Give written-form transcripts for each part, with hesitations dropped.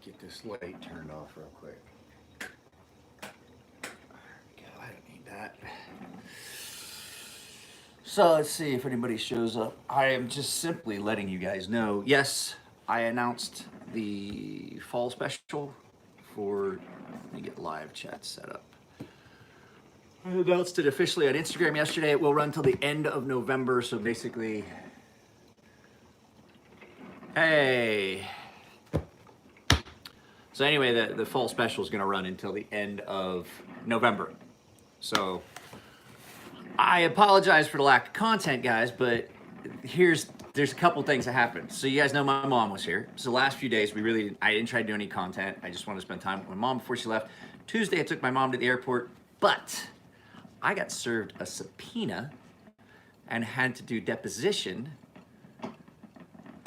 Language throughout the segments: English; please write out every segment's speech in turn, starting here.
Get this light turned off real quick. I don't need that. So let's see if anybody shows up. I am just simply letting you guys know. Yes, I announced the fall special for. Let me get live chat set up. I announced it officially on Instagram yesterday. It will run till the end of November. So basically, hey. So anyway, the fall special is going to run until the end of November. So I apologize for the lack of content, guys, but there's a couple things that happened. So you guys know my mom was here. So the last few days, I didn't try to do any content. I just wanted to spend time with my mom before she left. Tuesday, I took my mom to the airport, but I got served a subpoena and had to do deposition.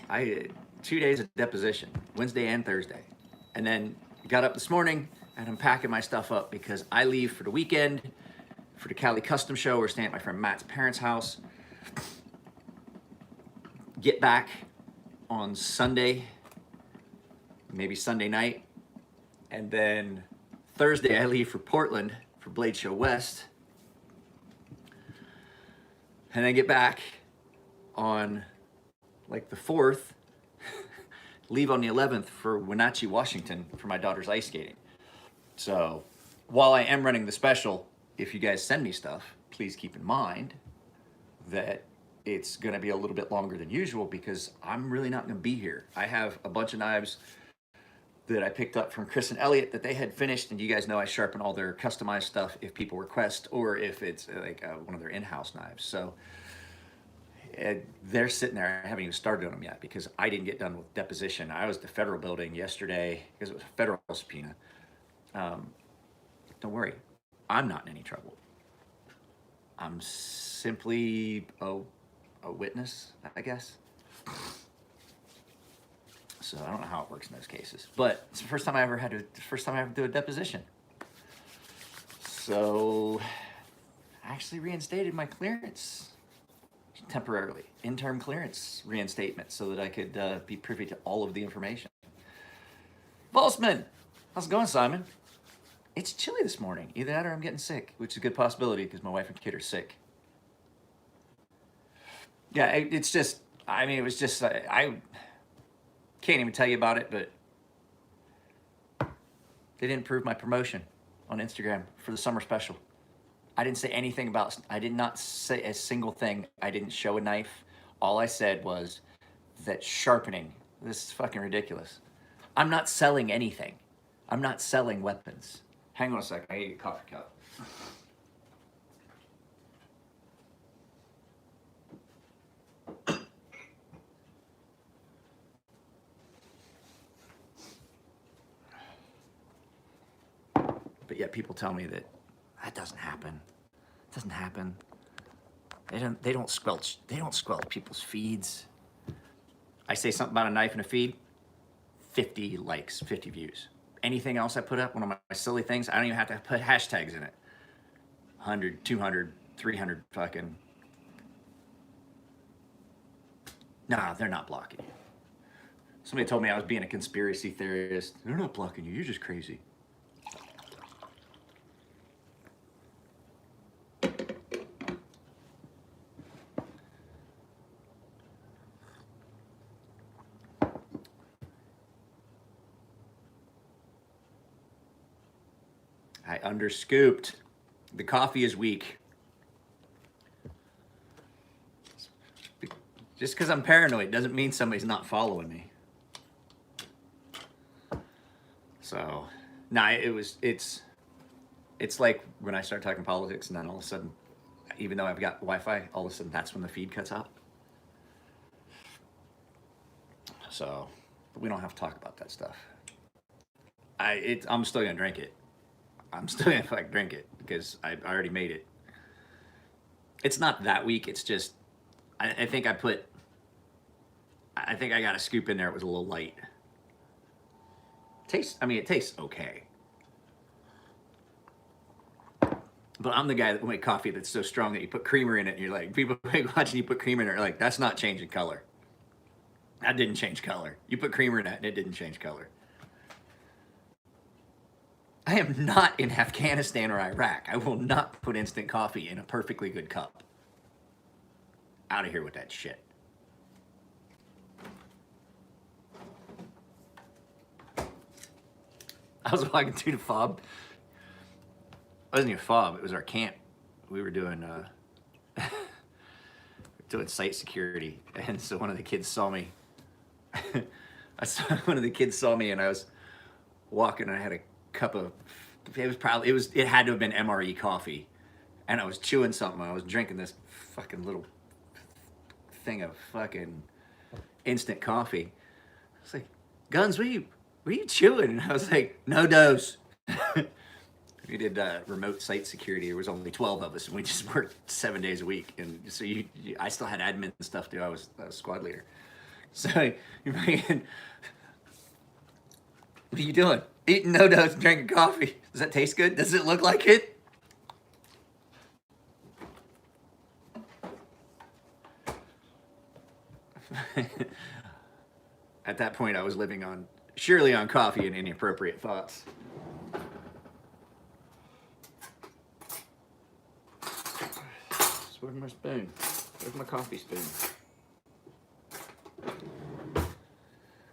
2 days of deposition, Wednesday and Thursday. And then got up this morning and I'm packing my stuff up because I leave for the weekend for the Cali Custom Show. We're staying at my friend Matt's parents' house. Get back on Sunday, maybe Sunday night. And then Thursday I leave for Portland for Blade Show West. And then get back on like the 4th. Leave on the 11th for Wenatchee, Washington for my daughter's ice skating. So while I am running the special, if you guys send me stuff, please keep in mind that it's gonna be a little bit longer than usual because I'm really not gonna be here. I have a bunch of knives that I picked up from Chris and Elliot that they had finished, and you guys know I sharpen all their customized stuff if people request or if it's like one of their in-house knives. So they're sitting there. I haven't even started on them yet because I didn't get done with deposition. I was at the federal building yesterday because it was a federal subpoena. Don't worry, I'm not in any trouble. I'm simply a witness, I guess. So I don't know how it works in those cases, but it's the first time I ever do a deposition. So I actually reinstated my clearance. Temporarily, interim clearance reinstatement so that I could be privy to all of the information. Volsman, how's it going, Simon? It's chilly this morning. Either that or I'm getting sick, which is a good possibility because my wife and kid are sick. Yeah, it's just, I mean, it was just, I can't even tell you about it, but they didn't approve my promotion on Instagram for the summer special. I didn't say anything about, I did not say a single thing. I didn't show a knife. All I said was that sharpening, this is fucking ridiculous. I'm not selling anything. I'm not selling weapons. Hang on a second, I need a coffee cup. But yet people tell me that doesn't happen. It doesn't happen. They don't squelch people's feeds. I say something about a knife and a feed, 50 likes, 50 views. Anything else I put up, one of my silly things, I don't even have to put hashtags in it. 100, 200, 300 fucking. Nah, they're not blocking you. Somebody told me I was being a conspiracy theorist. They're not blocking you, you're just crazy. I underscooped. The coffee is weak. Just because I'm paranoid doesn't mean somebody's not following me. So, nah, it's like when I start talking politics and then all of a sudden, even though I've got Wi-Fi, all of a sudden that's when the feed cuts out. So, we don't have to talk about that stuff. I'm still gonna drink it. I'm still gonna like drink it because I already made it. It's not that weak. It's just I think I got a scoop in there. It was a little light. It tastes okay. But I'm the guy that will make coffee that's so strong that you put creamer in it and you're like, people watching you put creamer in it are like, that's not changing color. That didn't change color. You put creamer in that and it didn't change color. I am not in Afghanistan or Iraq. I will not put instant coffee in a perfectly good cup. Out of here with that shit. I was walking through the fob. It wasn't even a fob, it was our camp. We were doing site security, and so one of the kids saw me. One of the kids saw me, and I was walking, and I had a cup of, it had to have been MRE coffee, and I was chewing something. I was drinking this fucking little thing of fucking instant coffee. I was like, Guns, what are you chewing? And I was like, no dose. We did remote site security. There was only 12 of us, and we just worked 7 days a week. And so I still had admin and stuff too. I was squad leader. So you're fucking, what are you doing? Eating no dose, drinking coffee. Does that taste good? Does it look like it? At that point, I was living surely on coffee and inappropriate thoughts. Where's my spoon? Where's my coffee spoon?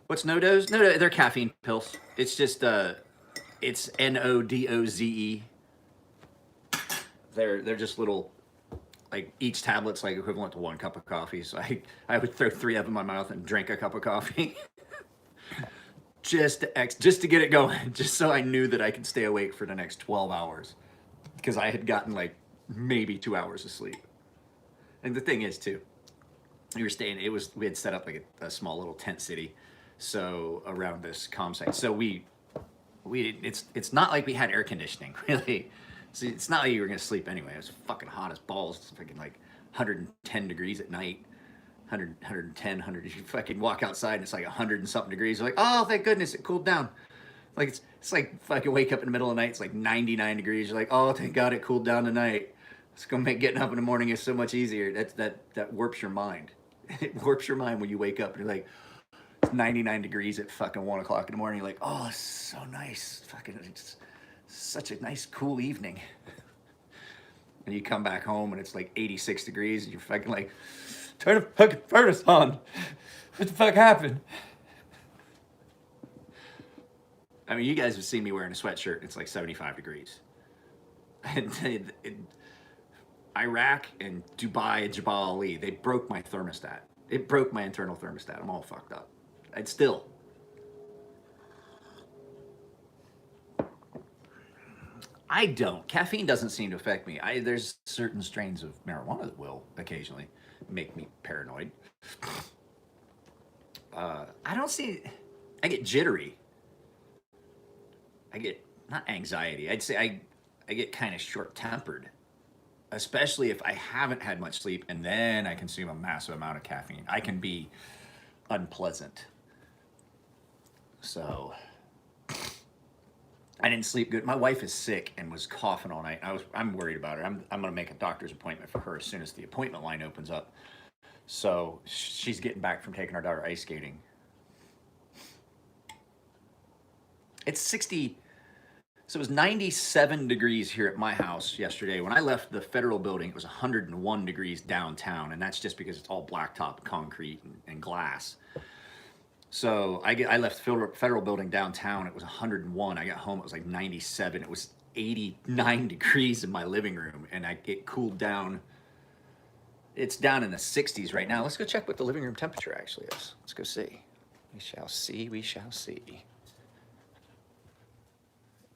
What's no-dose? No, they're caffeine pills. It's just, it's NODOZE. They're just little, like each tablet's like equivalent to 1 cup of coffee. So I would throw 3 of them in my mouth and drink a cup of coffee. just to get it going, just so I knew that I could stay awake for the next 12 hours. Because I had gotten like maybe 2 hours of sleep. And the thing is too, we had set up like a small little tent city, so around this comm site. So it's not like we had air conditioning, really. So it's not like you were gonna sleep anyway. It was fucking hot as balls. It's fucking like 110 degrees at night. 100, you fucking walk outside and it's like 100 and something degrees. You're like, oh, thank goodness it cooled down. Like it's like fucking wake up in the middle of the night, it's like 99 degrees. You're like, oh, thank God it cooled down tonight. It's gonna make getting up in the morning is so much easier. That warps your mind. It warps your mind when you wake up and you're like, it's 99 degrees at fucking 1 o'clock in the morning. You're like, oh, it's so nice. Fucking, it's such a nice, cool evening. And you come back home and it's like 86 degrees and you're fucking like, turn the fucking furnace on. What the fuck happened? I mean, you guys have seen me wearing a sweatshirt. It's like 75 degrees. And Iraq and Dubai and Jabal Ali, they broke my thermostat. It broke my internal thermostat. I'm all fucked up. And still. I don't. Caffeine doesn't seem to affect me. There's certain strains of marijuana that will occasionally make me paranoid. I don't see, I get jittery. I get, not anxiety, I'd say I get kind of short-tempered. Especially if I haven't had much sleep and then I consume a massive amount of caffeine. I can be unpleasant. So, I didn't sleep good. My wife is sick and was coughing all night. I'm worried about her. I'm gonna make a doctor's appointment for her as soon as the appointment line opens up. So, she's getting back from taking our daughter ice skating. It's 60, so it was 97 degrees here at my house yesterday. When I left the federal building, it was 101 degrees downtown, and that's just because it's all blacktop concrete and glass. So I left federal building downtown, it was 101. I got home, it was like 97. It was 89 degrees in my living room, and it cooled down. It's down in the 60s right now. Let's go check what the living room temperature actually is. Let's go see. We shall see, we shall see.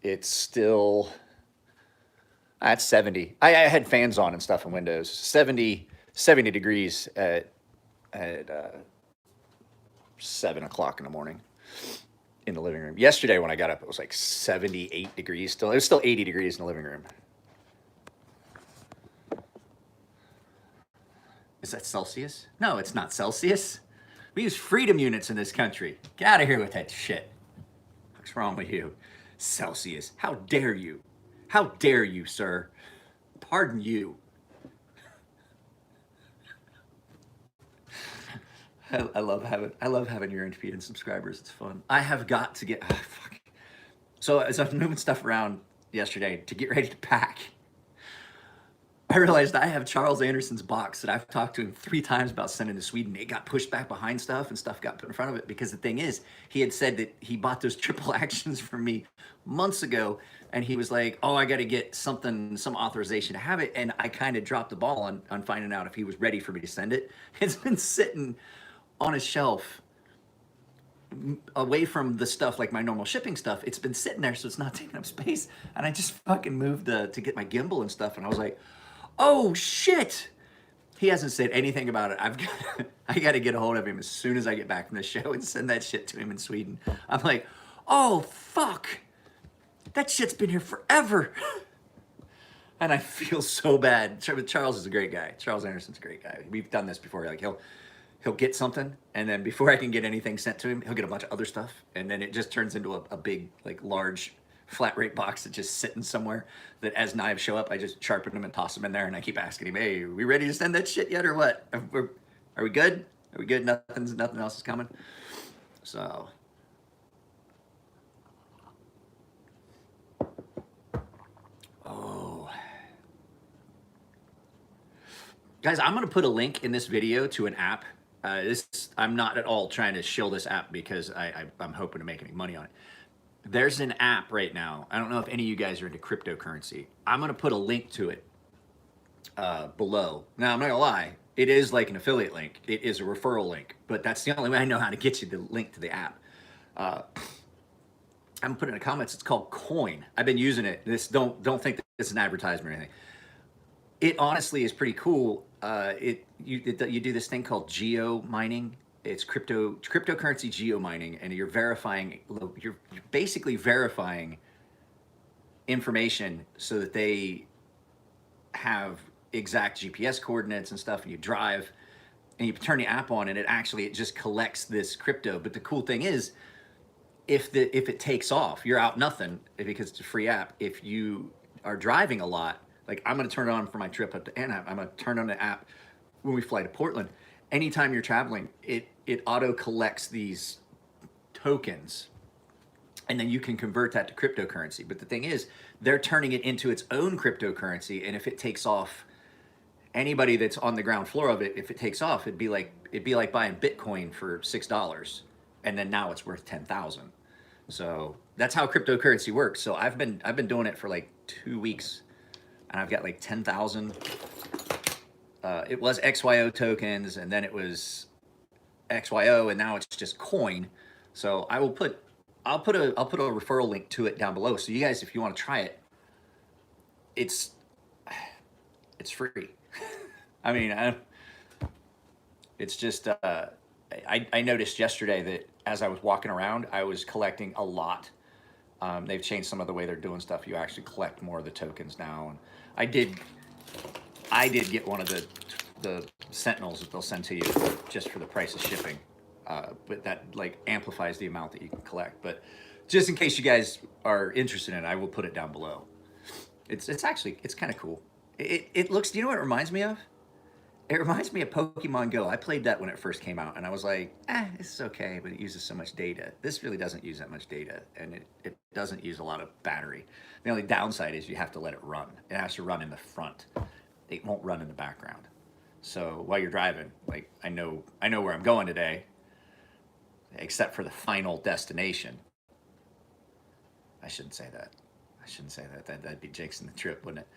It's still, at 70. I had fans on and stuff and windows. 70 degrees at 7 o'clock in the morning in the living room. Yesterday when I got up, it was like 78 degrees still. It was still 80 degrees in the living room. Is that Celsius? No, it's not Celsius. We use freedom units in this country. Get out of here with that shit. What's wrong with you? Celsius. How dare you? How dare you, sir? Pardon you. I love having your impedance subscribers. It's fun. I have got to get fuck. So as I was moving stuff around yesterday to get ready to pack, I realized I have Charles Anderson's box that I've talked to him 3 times about sending to Sweden. It got pushed back behind stuff and stuff got put in front of it because the thing is, he had said that he bought those triple actions from me months ago, and he was like, oh, I got to get something, some authorization to have it. And I kind of dropped the ball on finding out if he was ready for me to send it. It's been sitting on a shelf away from the stuff like my normal shipping stuff. It's been sitting there, so it's not taking up space. And I just fucking moved to get my gimbal and stuff, and I was like, oh shit! He hasn't said anything about it. I got to get a hold of him as soon as I get back from the show and send that shit to him in Sweden. I'm like, oh fuck, that shit's been here forever. And I feel so bad. Charles is a great guy. Charles Anderson's a great guy. We've done this before. Like he'll get something, and then before I can get anything sent to him, he'll get a bunch of other stuff, and then it just turns into a big, like, large flat rate box that's just sitting somewhere that as knives show up, I just sharpen them and toss them in there, and I keep asking him, hey, are we ready to send that shit yet or what? Are we good? Are we good? Nothing else is coming? So. Oh. Guys, I'm going to put a link in this video to an app. I'm not at all trying to shill this app because I'm hoping to make any money on it. There's an app right now. I don't know if any of you guys are into cryptocurrency. I'm going to put a link to it below. Now, I'm not going to lie. It is like an affiliate link. It is a referral link. But that's the only way I know how to get you the link to the app. I'm going to put it in the comments. It's called Coin. I've been using it. Don't think that it's an advertisement or anything. It honestly is pretty cool. You do this thing called geo mining. It's cryptocurrency geo mining, and you're basically verifying information so that they have exact GPS coordinates and stuff, and you drive and you turn the app on, and it just collects this crypto. But the cool thing is, if it takes off, you're out nothing because it's a free app. If you are driving a lot, like I'm going to turn it on for my trip up to Anaheim. I'm going to turn on the app when we fly to Portland. Anytime you're traveling, it auto collects these tokens, and then you can convert that to cryptocurrency. But the thing is, they're turning it into its own cryptocurrency, and if it takes off, anybody that's on the ground floor of it, if it takes off, it'd be like buying Bitcoin for $6, and then now it's worth 10,000. So that's how cryptocurrency works. So I've been doing it for like 2 weeks. And I've got like 10,000. It was XYO tokens, and then it was XYO, and now it's just coin. So I'll put a referral link to it down below. So you guys, if you want to try it, it's free. I mean, it's just I noticed yesterday that as I was walking around, I was collecting a lot. They've changed some of the way they're doing stuff. You actually collect more of the tokens now, and I did get one of the Sentinels that they'll send to you just for the price of shipping, but that like amplifies the amount that you can collect. But just in case you guys are interested in it, I will put it down below. It's kind of cool. It looks. Do you know what it reminds me of? It reminds me of Pokemon Go. I played that when it first came out, and I was like, this is okay, but it uses so much data. This really doesn't use that much data, and it doesn't use a lot of battery. The only downside is you have to let it run. It has to run in the front. It won't run in the background. So while you're driving, like I know where I'm going today, except for the final destination. I shouldn't say that. That'd be jinxing the trip, wouldn't it?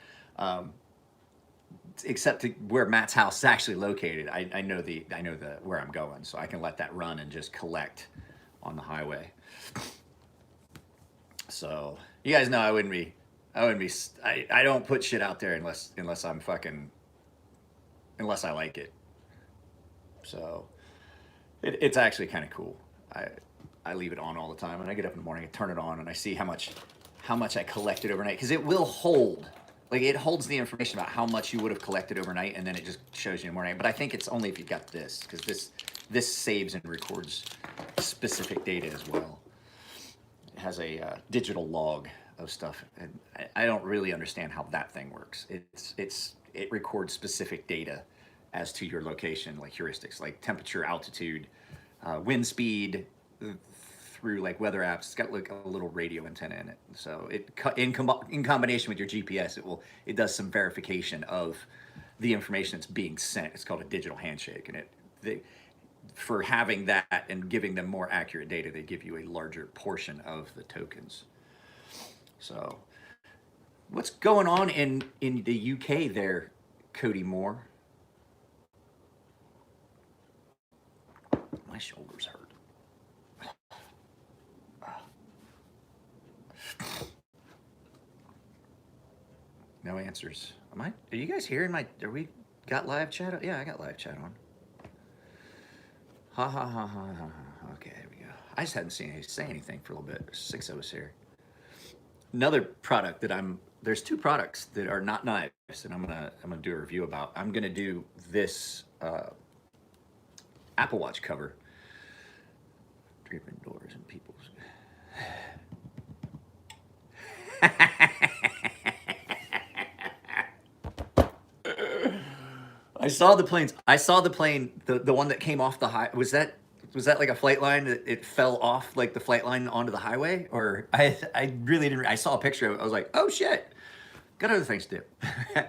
Except to where Matt's house is actually located, I know where I'm going, so I can let that run and just collect on the highway. So you guys know I don't put shit out there unless I like it. So it's actually kind of cool. I leave it on all the time, and I get up in the morning and turn it on, and I see how much I collected overnight, because it will hold. Like, it holds the information about how much you would have collected overnight, and then it just shows you in the morning. But I think it's only if you've got this, because this saves and records specific data as well. It has a digital log of stuff, and I don't really understand how that thing works. It records specific data as to your location, like heuristics, like temperature, altitude, wind speed, through like weather apps. It's got like a little radio antenna in it. So it in combination with your GPS, it does some verification of the information that's being sent. It's called a digital handshake, and for having that and giving them more accurate data, they give you a larger portion of the tokens. So what's going on in the UK there, Cody Moore? My shoulders hurt. No answers. Are you guys hearing are we got live chat? Yeah, I got live chat on. Ha ha ha ha ha ha. Okay, there we go. I just hadn't seen anybody say anything for a little bit. There's 6 of us here. Another product there's 2 products that are not knives, and I'm gonna do a review about. I'm gonna do this Apple Watch cover. Dripping doors and people's. I saw the planes. I saw the plane, the one that came off the high. Was that like a flight line that it fell off like the flight line onto the highway? Or I really didn't. I saw a picture of it. I was like, oh shit, got other things to do. I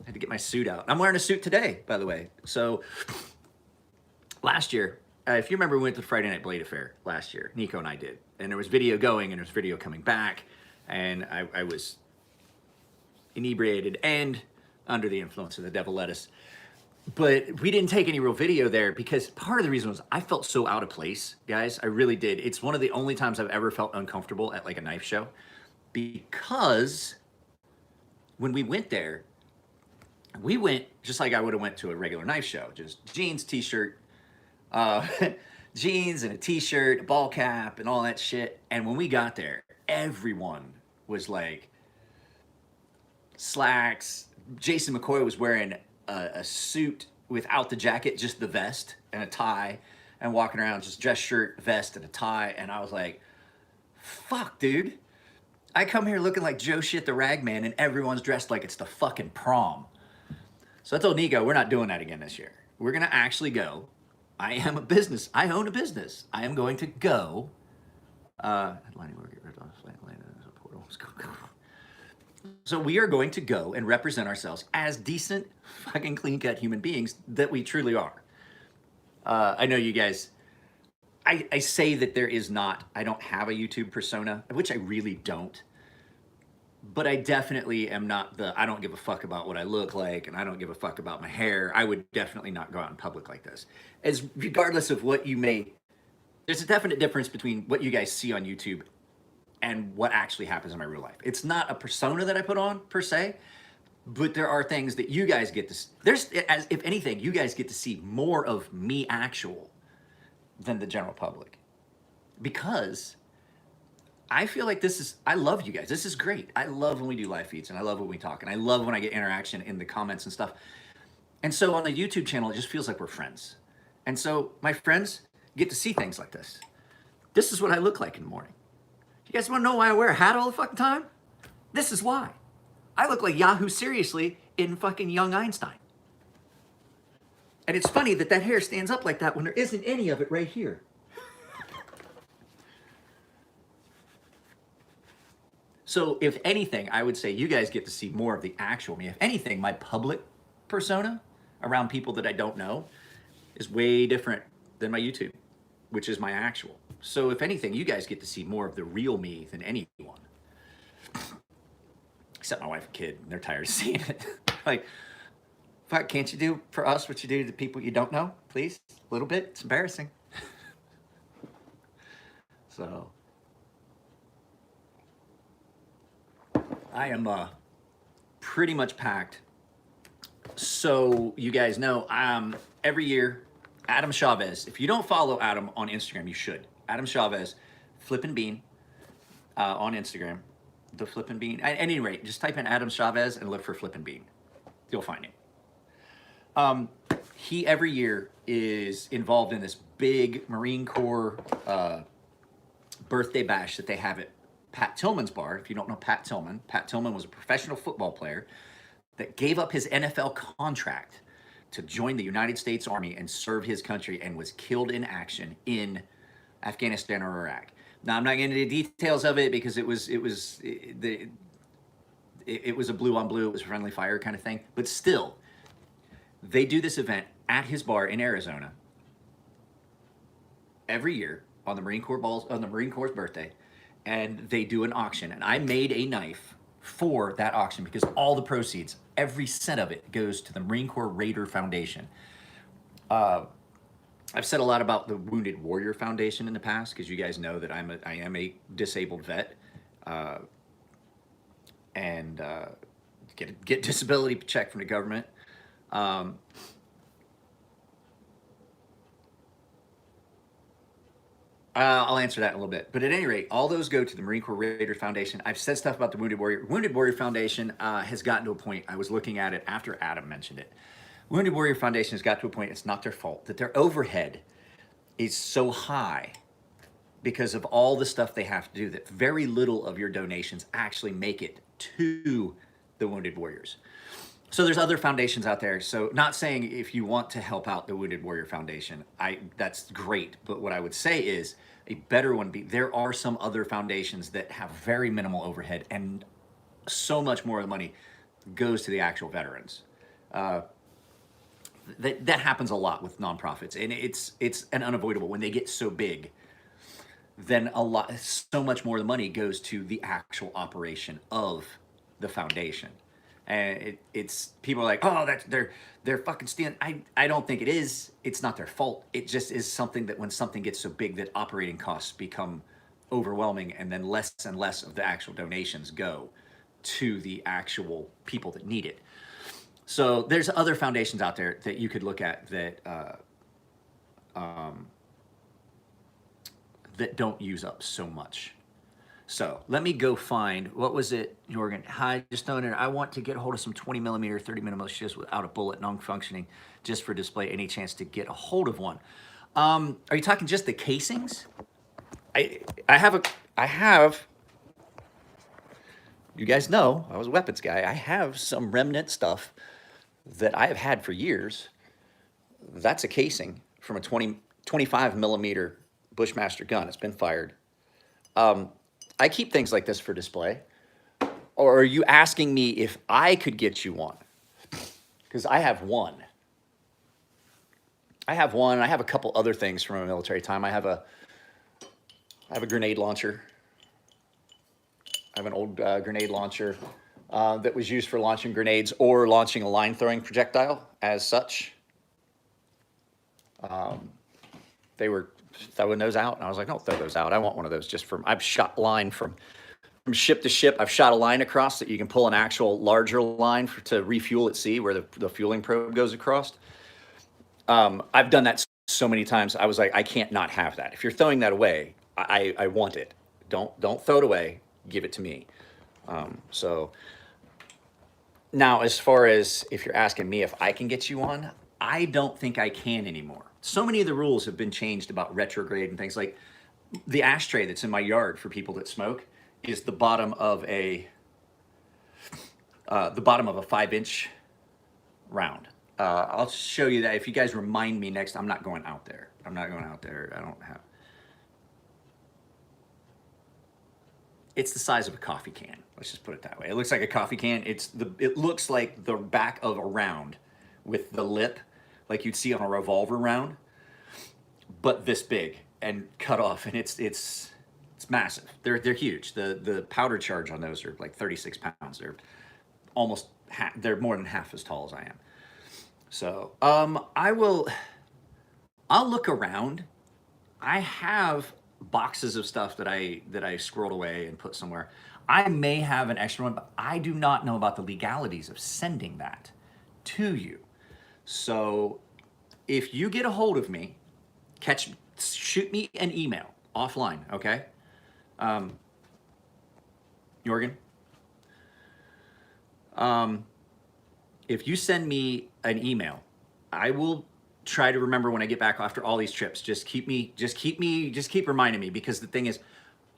had to get my suit out. I'm wearing a suit today, by the way. So last year, if you remember, we went to the Friday Night Blade Affair last year. Nico and I did, and there was video going and there was video coming back, and I was inebriated and under the influence of the devil lettuce. But we didn't take any real video there because part of the reason was I felt so out of place, guys. I really did. It's one of the only times I've ever felt uncomfortable at like a knife show, because when we went there, we went just like I would have went to a regular knife show, just jeans, t-shirt, jeans and a t-shirt, a ball cap and all that shit. And when we got there, everyone was like slacks. Jason McCoy was wearing a suit without the jacket, just the vest and a tie, and walking around just dress shirt, vest, and a tie. And I was like, fuck, dude. I come here looking like Joe Shit the Ragman, and everyone's dressed like it's the fucking prom. So I told Nico, we're not doing that again this year. We're going to actually go. I own a business. I am going to go. So we are going to go and represent ourselves as decent, fucking clean-cut human beings that we truly are. I know you guys, I say that there is not, I don't have a YouTube persona, which I really don't. But I definitely am not I don't give a fuck about what I look like, and I don't give a fuck about my hair. I would definitely not go out in public like this. Regardless of what you may, there's a definite difference between what you guys see on YouTube and what actually happens in my real life. It's not a persona that I put on per se, but there are things that you guys get to, if anything, you guys get to see more of me actual than the general public. Because I feel like I love you guys. This is great. I love when we do live feeds, and I love when we talk, and I love when I get interaction in the comments and stuff. And so on the YouTube channel, it just feels like we're friends. And so my friends get to see things like this. This is what I look like in the morning. You guys want to know why I wear a hat all the fucking time? This is why. I look like Yahoo Seriously in fucking young Einstein. And it's funny that hair stands up like that when there isn't any of it right here. So if anything, I would say you guys get to see more of the actual me. If anything, my public persona around people that I don't know is way different than my YouTube, which is my actual. So if anything, you guys get to see more of the real me than anyone. Except my wife and kid, and they're tired of seeing it. Like, fuck, can't you do for us what you do to the people you don't know? Please? A little bit? It's embarrassing. So I am pretty much packed. So you guys know, every year, Adam Chavez, if you don't follow Adam on Instagram, you should. Adam Chavez, Flippin' Bean on Instagram. The Flippin' Bean. At any rate, just type in Adam Chavez and look for Flippin' Bean. You'll find him. He every year is involved in this big Marine Corps birthday bash that they have at Pat Tillmans Bar. If you don't know Pat Tillman was a professional football player that gave up his NFL contract to join the United States Army and serve his country, and was killed in action in Afghanistan or Iraq. Now I'm not getting into the details of it because it was a blue on blue, it was friendly fire kind of thing. But still, they do this event at his bar in Arizona every year on the Marine Corps' birthday, and they do an auction. And I made a knife for that auction because all the proceeds, every cent of it, goes to the Marine Corps Raider Foundation. I've said a lot about the Wounded Warrior Foundation in the past because you guys know that I am a disabled vet, and get disability check from the government. I'll answer that in a little bit. But at any rate, all those go to the Marine Corps Raider Foundation. I've said stuff about the Wounded Warrior. Wounded Warrior Foundation has gotten to a point, I was looking at it after Adam mentioned it. Wounded Warrior Foundation has got to a point, it's not their fault, that their overhead is so high because of all the stuff they have to do that very little of your donations actually make it to the Wounded Warriors. So there's other foundations out there. So not saying if you want to help out the Wounded Warrior Foundation, that's great. But what I would say is a better one, there are some other foundations that have very minimal overhead and so much more of the money goes to the actual veterans. That happens a lot with nonprofits, and it's an unavoidable when they get so big. Then so much more of the money goes to the actual operation of the foundation. And it's people are like, oh, they're fucking stealing. I don't think it is. It's not their fault. It just is something that when something gets so big that operating costs become overwhelming, and then less and less of the actual donations go to the actual people that need it. So there's other foundations out there that you could look at that that don't use up so much. So let me go find, what was it, Jorgen? Hi, just knowing I want to get a hold of some 20 millimeter, 30 millimeter shifts without a bullet, non-functioning, just for display. Any chance to get a hold of one? Are you talking just the casings? I have, you guys know, I was a weapons guy. I have some remnant stuff that I have had for years. That's a casing from a 25 millimeter Bushmaster gun. It's been fired. I keep things like this for display. Or are you asking me if I could get you one? Because I have one. I have a couple other things from a military time. I have a grenade launcher. I have an old grenade launcher that was used for launching grenades or launching a line throwing projectile as such. They were throwing those out, and I was like, don't throw those out. I want one of those just I've shot line from ship to ship. I've shot a line across that you can pull an actual larger line to refuel at sea where the fueling probe goes across. I've done that so many times. I was like, I can't not have that. If you're throwing that away, I want it. Don't throw it away. Give it to me. So now, as far as if you're asking me if I can get you one, I don't think I can anymore. So many of the rules have been changed about retrograde and things. Like the ashtray that's in my yard for people that smoke is the bottom of a 5-inch round. I'll show you that if you guys remind me next. I'm not going out there. I don't have. It's the size of a coffee can. Let's just put it that way. It looks like a coffee can. It looks like the back of a round with the lip, like you'd see on a revolver round, but this big and cut off, and it's massive. They're huge. The powder charge on those are like 36 pounds. They're almost they're more than half as tall as I am. So I'll look around. I have boxes of stuff that I squirreled away and put somewhere. I may have an extra one, but I do not know about the legalities of sending that to you. So if you get a hold of me, shoot me an email offline, okay? Jorgen? If you send me an email, I will try to remember when I get back after all these trips. Just keep reminding me, because the thing is,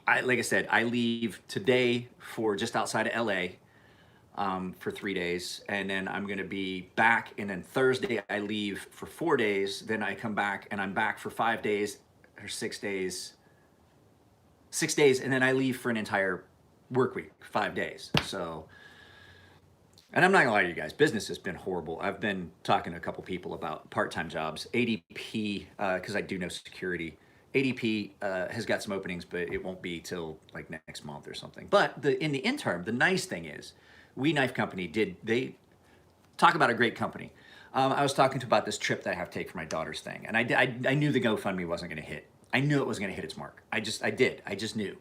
like I said, I leave today for just outside of LA for 3 days, and then I'm gonna be back, and then Thursday I leave for 4 days, then I come back and I'm back for 5 days or 6 days, 6 days, and then I leave for an entire work week, 5 days. So, and I'm not gonna lie to you guys, business has been horrible. I've been talking to a couple people about part-time jobs. ADP, because I do know security. ADP has got some openings, but it won't be till like next month or something. But in the interim, the nice thing is, We Knife Company they talk about a great company. I was talking to about this trip that I have to take for my daughter's thing, and I knew the GoFundMe wasn't going to hit. I knew it wasn't going to hit its mark. I just knew.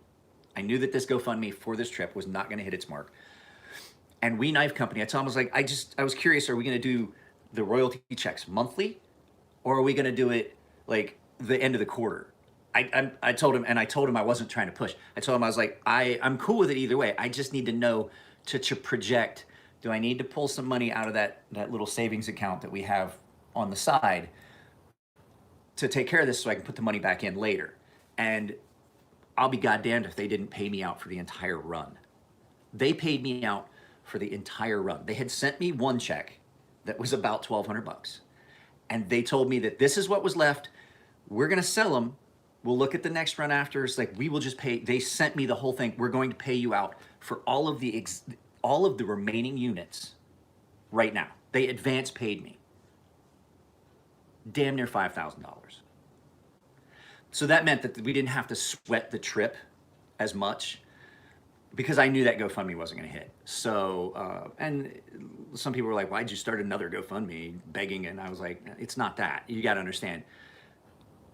I knew that this GoFundMe for this trip was not going to hit its mark. And We Knife Company, I told him, I was like, I was curious, are we going to do the royalty checks monthly, or are we going to do it like the end of the quarter? I told him, and I told him I wasn't trying to push. I told him, I was like, I'm cool with it either way. I just need to know to project, do I need to pull some money out of that little savings account that we have on the side to take care of this so I can put the money back in later? And I'll be goddamned if they didn't pay me out for the entire run. They paid me out for the entire run. They had sent me one check that was about $1,200. And they told me that this is what was left. We're gonna sell them. We'll look at the next run after. It's like, we will just pay. They sent me the whole thing. We're going to pay you out for all of the remaining units right now. They advance paid me damn near $5,000. So that meant that we didn't have to sweat the trip as much, because I knew that GoFundMe wasn't going to hit. So, and some people were like, why'd you start another GoFundMe begging? And I was like, it's not that. You got to understand.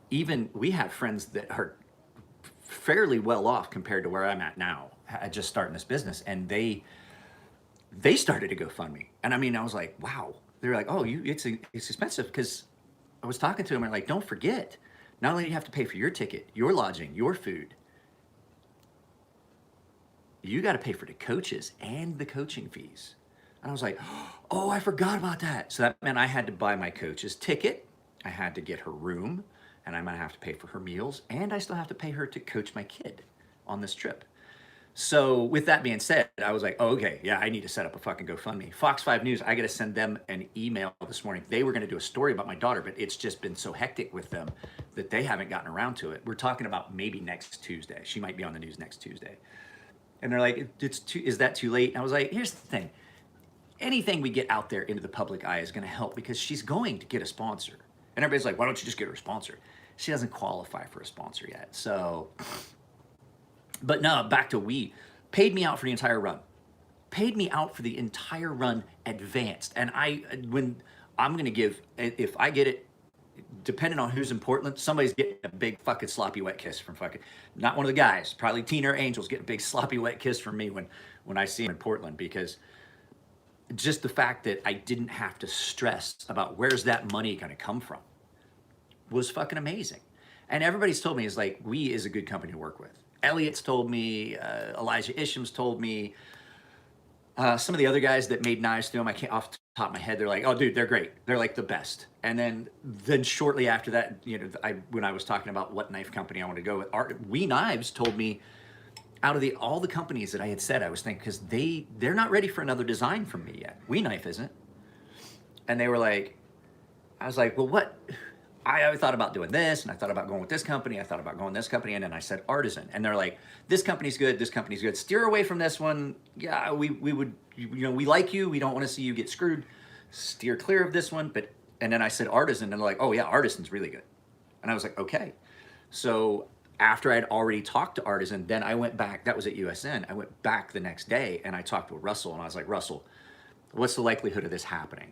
Even we have friends that are fairly well off compared to where I'm at now, just starting this business. And they started a GoFundMe. And I mean, I was like, wow. They're like, oh, it's expensive. Because I was talking to them, and like, don't forget, not only do you have to pay for your ticket, your lodging, your food, you got to pay for the coaches and the coaching fees. And I was like, oh, I forgot about that. So that meant I had to buy my coach's ticket. I had to get her room, and I'm going to have to pay for her meals. And I still have to pay her to coach my kid on this trip. So with that being said, I was like, oh, okay, yeah, I need to set up a fucking GoFundMe. Fox 5 News, I got to send them an email this morning. They were going to do a story about my daughter, but it's just been so hectic with them that they haven't gotten around to it. We're talking about maybe next Tuesday. She might be on the news next Tuesday. And they're like, is that too late? And I was like, here's the thing. Anything we get out there into the public eye is going to help, because she's going to get a sponsor. And everybody's like, why don't you just get her a sponsor? She doesn't qualify for a sponsor yet. So, but no, back to paid me out for the entire run. Paid me out for the entire run advanced. And when I'm going to give, if I get it, depending on who's in Portland, somebody's getting a big fucking sloppy wet kiss from fucking, not one of the guys, probably Tina or Angel's getting a big sloppy wet kiss from me when I see him in Portland, because just the fact that I didn't have to stress about where's that money going to come from was fucking amazing. And everybody's told me, is like, We is a good company to work with. Elliot's told me, Elijah Isham's told me, some of the other guys that made knives through them, I can't off the top of my head, they're like, oh dude, they're great. They're like the best. And then shortly after that, when I was talking about what knife company I want to go with, We Knives told me, out of all the companies that I had said, I was thinking, because they're not ready for another design from me yet. We Knife isn't. And they were like, I was like, well, what? I thought about doing this, and I thought about going with this company, I thought about going with this company, and then I said Artisan. And they're like, this company's good, this company's good. Steer away from this one. Yeah, we would, we like you, we don't want to see you get screwed. Steer clear of this one. And then I said Artisan, and they're like, oh yeah, Artisan's really good. And I was like, okay. So after I'd already talked to Artisan, then I went back, that was at USN, I went back the next day, and I talked with Russell, and I was like, Russell, what's the likelihood of this happening?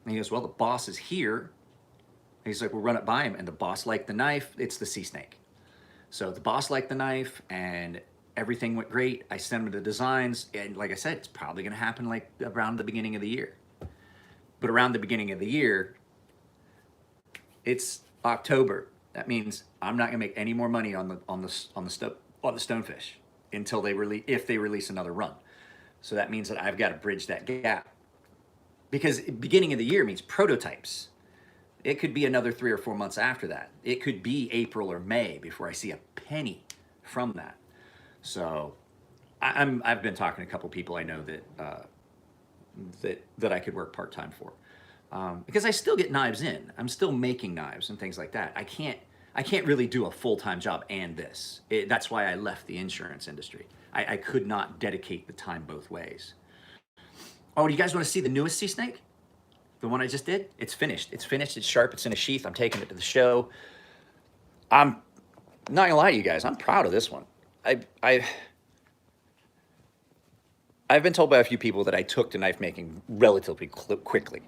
And he goes, well, the boss is here. He's like, we'll run it by him. And the boss liked the knife. It's the Sea Snake. So the boss liked the knife, and everything went great. I sent him the designs. And like I said, it's probably going to happen like around the beginning of the year. But around the beginning of the year, it's October. That means I'm not going to make any more money on the stonefish until if they release another run. So that means that I've got to bridge that gap. Because beginning of the year means prototypes. It could be another 3 or 4 months after that. It could be April or May before I see a penny from that. So I've been talking to a couple people I know that I could work part-time for. Because I still get knives in. I'm still making knives and things like that. I can't, I can't really do a full-time job and this. That's why I left the insurance industry. I could not dedicate the time both ways. Oh, do you guys want to see the newest sea snake? The one I just did? It's finished. It's finished. It's sharp. It's in a sheath. I'm taking it to the show. I'm not gonna lie to you guys. I'm proud of this one. I've been told by a few people that I took to knife making relatively quickly.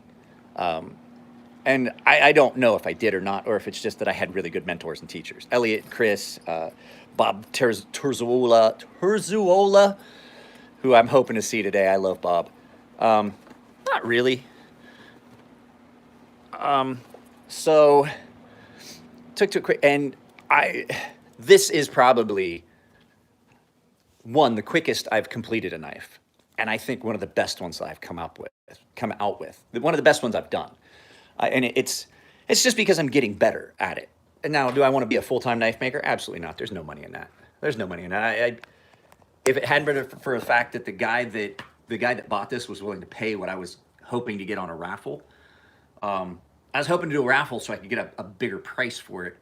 And I don't know if I did or not, or if it's just that I had really good mentors and teachers. Elliot, Chris, Bob Terzuola, who I'm hoping to see today. I love Bob. Not really. So took to a quick, and this is probably the quickest I've completed a knife. And I think one of the best ones that I've come out with. One of the best ones I've done. And it's just because I'm getting better at it. And now, do I want to be a full-time knife maker? Absolutely not. There's no money in that. There's no money in that. If it hadn't been for the fact that the guy that bought this was willing to pay what I was hoping to get on a raffle, I was hoping to do a raffle so I could get a bigger price for it.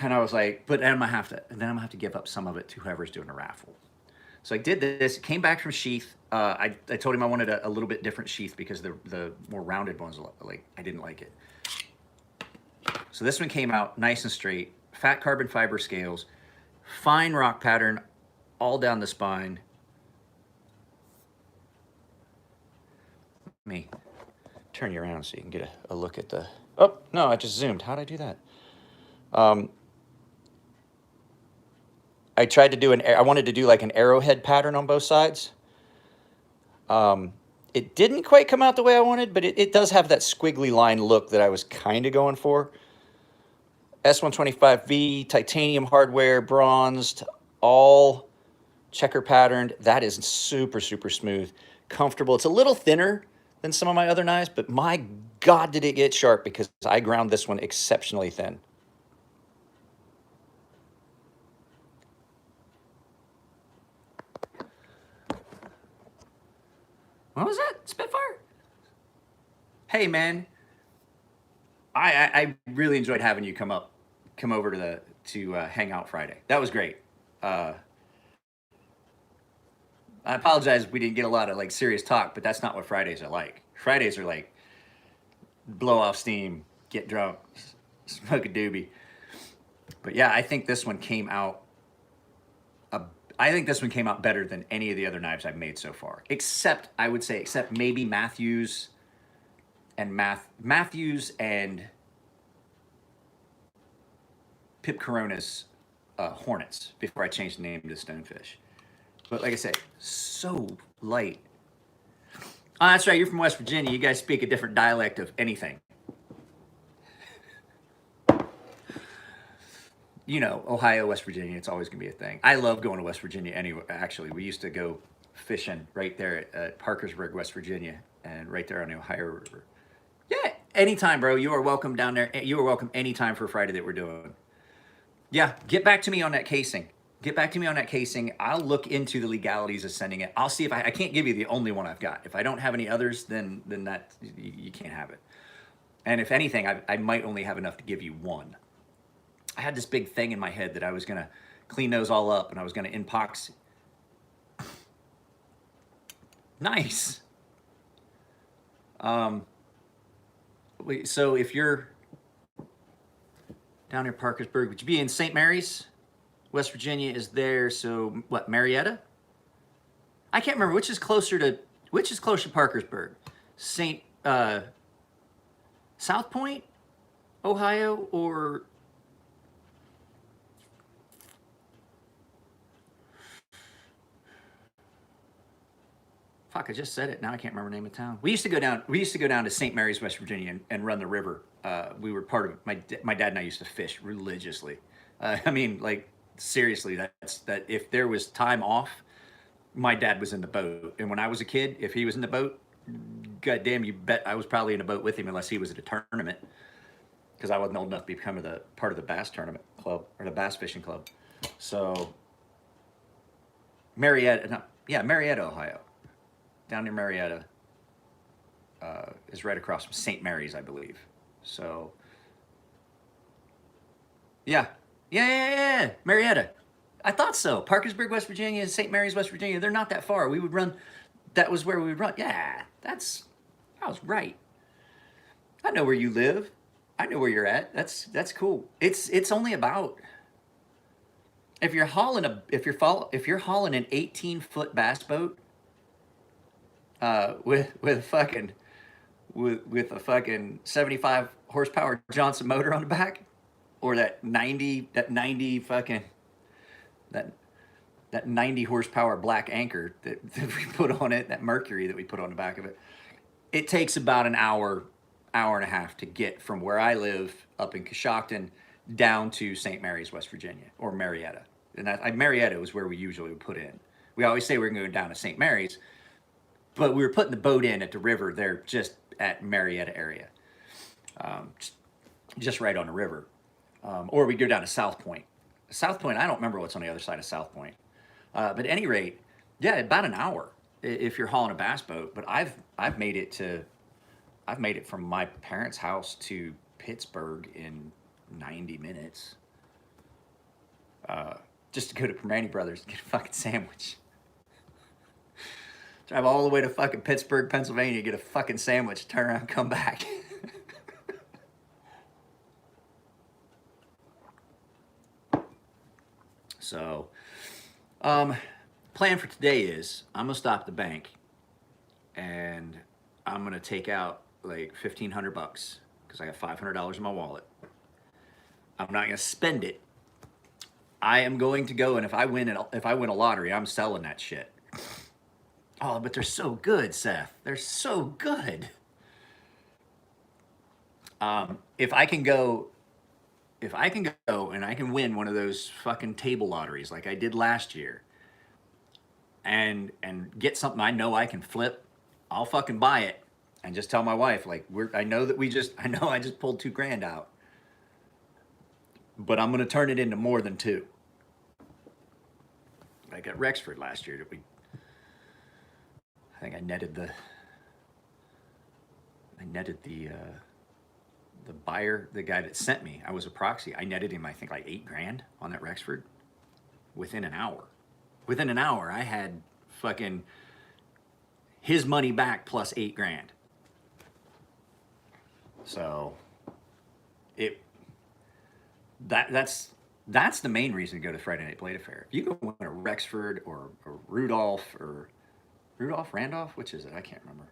And I was like, but then I'm gonna have to give up some of it to whoever's doing a raffle. So I did this. It came back from sheath. I told him I wanted a little bit different sheath because the more rounded ones, like, I didn't like it. So this one came out nice and straight, fat carbon fiber scales, fine rock pattern all down the spine. Let me turn you around so you can get a look at the, oh, no, I just zoomed. How'd I do that? I tried to do I wanted to do like an arrowhead pattern on both sides. It didn't quite come out the way I wanted, but it does have that squiggly line look that I was kind of going for. S125V, titanium hardware, bronzed, all checker patterned. That is super, super smooth, comfortable. It's a little thinner than some of my other knives, but my God, did it get sharp because I ground this one exceptionally thin. What was that? Spitfire? Hey, man. I really enjoyed having you come over to hang out Friday. That was great. I apologize if we didn't get a lot of like serious talk, but that's not what Fridays are like. Fridays are like blow off steam, get drunk, smoke a doobie. But yeah, I think this one came out better than any of the other knives I've made so far. Except maybe Matthews and Pip Corona's Hornets before I changed the name to Stonefish. But like I said, so light. Oh, that's right, you're from West Virginia. You guys speak a different dialect of anything. You know, Ohio, West Virginia, it's always going to be a thing. I love going to West Virginia anyway. Actually, we used to go fishing right there at Parkersburg, West Virginia, and right there on the Ohio River. Yeah, anytime, bro. You are welcome down there. You are welcome anytime for Friday that we're doing. Yeah, get back to me on that casing. I'll look into the legalities of sending it. I'll see if I can't give you the only one I've got. If I don't have any others, then that you can't have it. And if anything, I might only have enough to give you one. I had this big thing in my head that I was going to clean those all up and I was going to epoxy. Nice. So if you're down near Parkersburg, would you be in St. Mary's? West Virginia is there. So what, Marietta? I can't remember which is closer to Parkersburg. South Point, Ohio, or fuck, I just said it. Now I can't remember the name of town. We used to go down to St. Mary's, West Virginia, and run the river. We were part of it. My dad and I used to fish religiously. I mean, like seriously, that if there was time off, my dad was in the boat. And when I was a kid, if he was in the boat, goddamn, you bet I was probably in a boat with him unless he was at a tournament, because I wasn't old enough to become part of the bass tournament club or the bass fishing club. So Marietta, Ohio. Down near Marietta is right across from St. Mary's, I believe. So Yeah. Yeah. Marietta. I thought so. Parkersburg, West Virginia, St. Mary's, West Virginia. They're not that far. We would run. That was where we would run. Yeah, I was right. I know where you live. I know where you're at. That's cool. It's only about if you're hauling an 18-foot bass boat with a fucking 75 horsepower Johnson motor on the back, or that that 90 horsepower black anchor that we put on it, that Mercury that we put on the back of it. It takes about an hour and a half to get from where I live up in Coshocton down to St. Mary's, West Virginia, or Marietta. And Marietta was where we usually would put in. We always say we're going down to St. Mary's, but we were putting the boat in at the river there, just at Marietta area, just right on the river. Or we go down to South Point. South Point, I don't remember what's on the other side of South Point. But at any rate, yeah, about an hour if you're hauling a bass boat. But I've made it from my parents' house to Pittsburgh in 90 minutes. Just to go to Permane Brothers and get a fucking sandwich. Drive all the way to fucking Pittsburgh, Pennsylvania, get a fucking sandwich, turn around, come back. So, plan for today is I'm gonna stop at the bank and I'm gonna take out like $1,500 because I got $500 in my wallet. I'm not gonna spend it. I am going to go, and if I win a lottery, I'm selling that shit. Oh, but they're so good, Seth. They're so good. If I can go and I can win one of those fucking table lotteries like I did last year, and get something I know I can flip, I'll fucking buy it and just tell my wife, like, I know I just pulled $2,000 out, but I'm gonna turn it into more than two. Like at Rexford last year, I think I netted the buyer, the guy that sent me. I was a proxy. I netted him, I think, like $8,000 on that Rexford within an hour. Within an hour, I had fucking his money back plus $8,000. So that's the main reason to go to Friday Night Plate Affair. If you go win a Rexford or Randolph, which is it? I can't remember.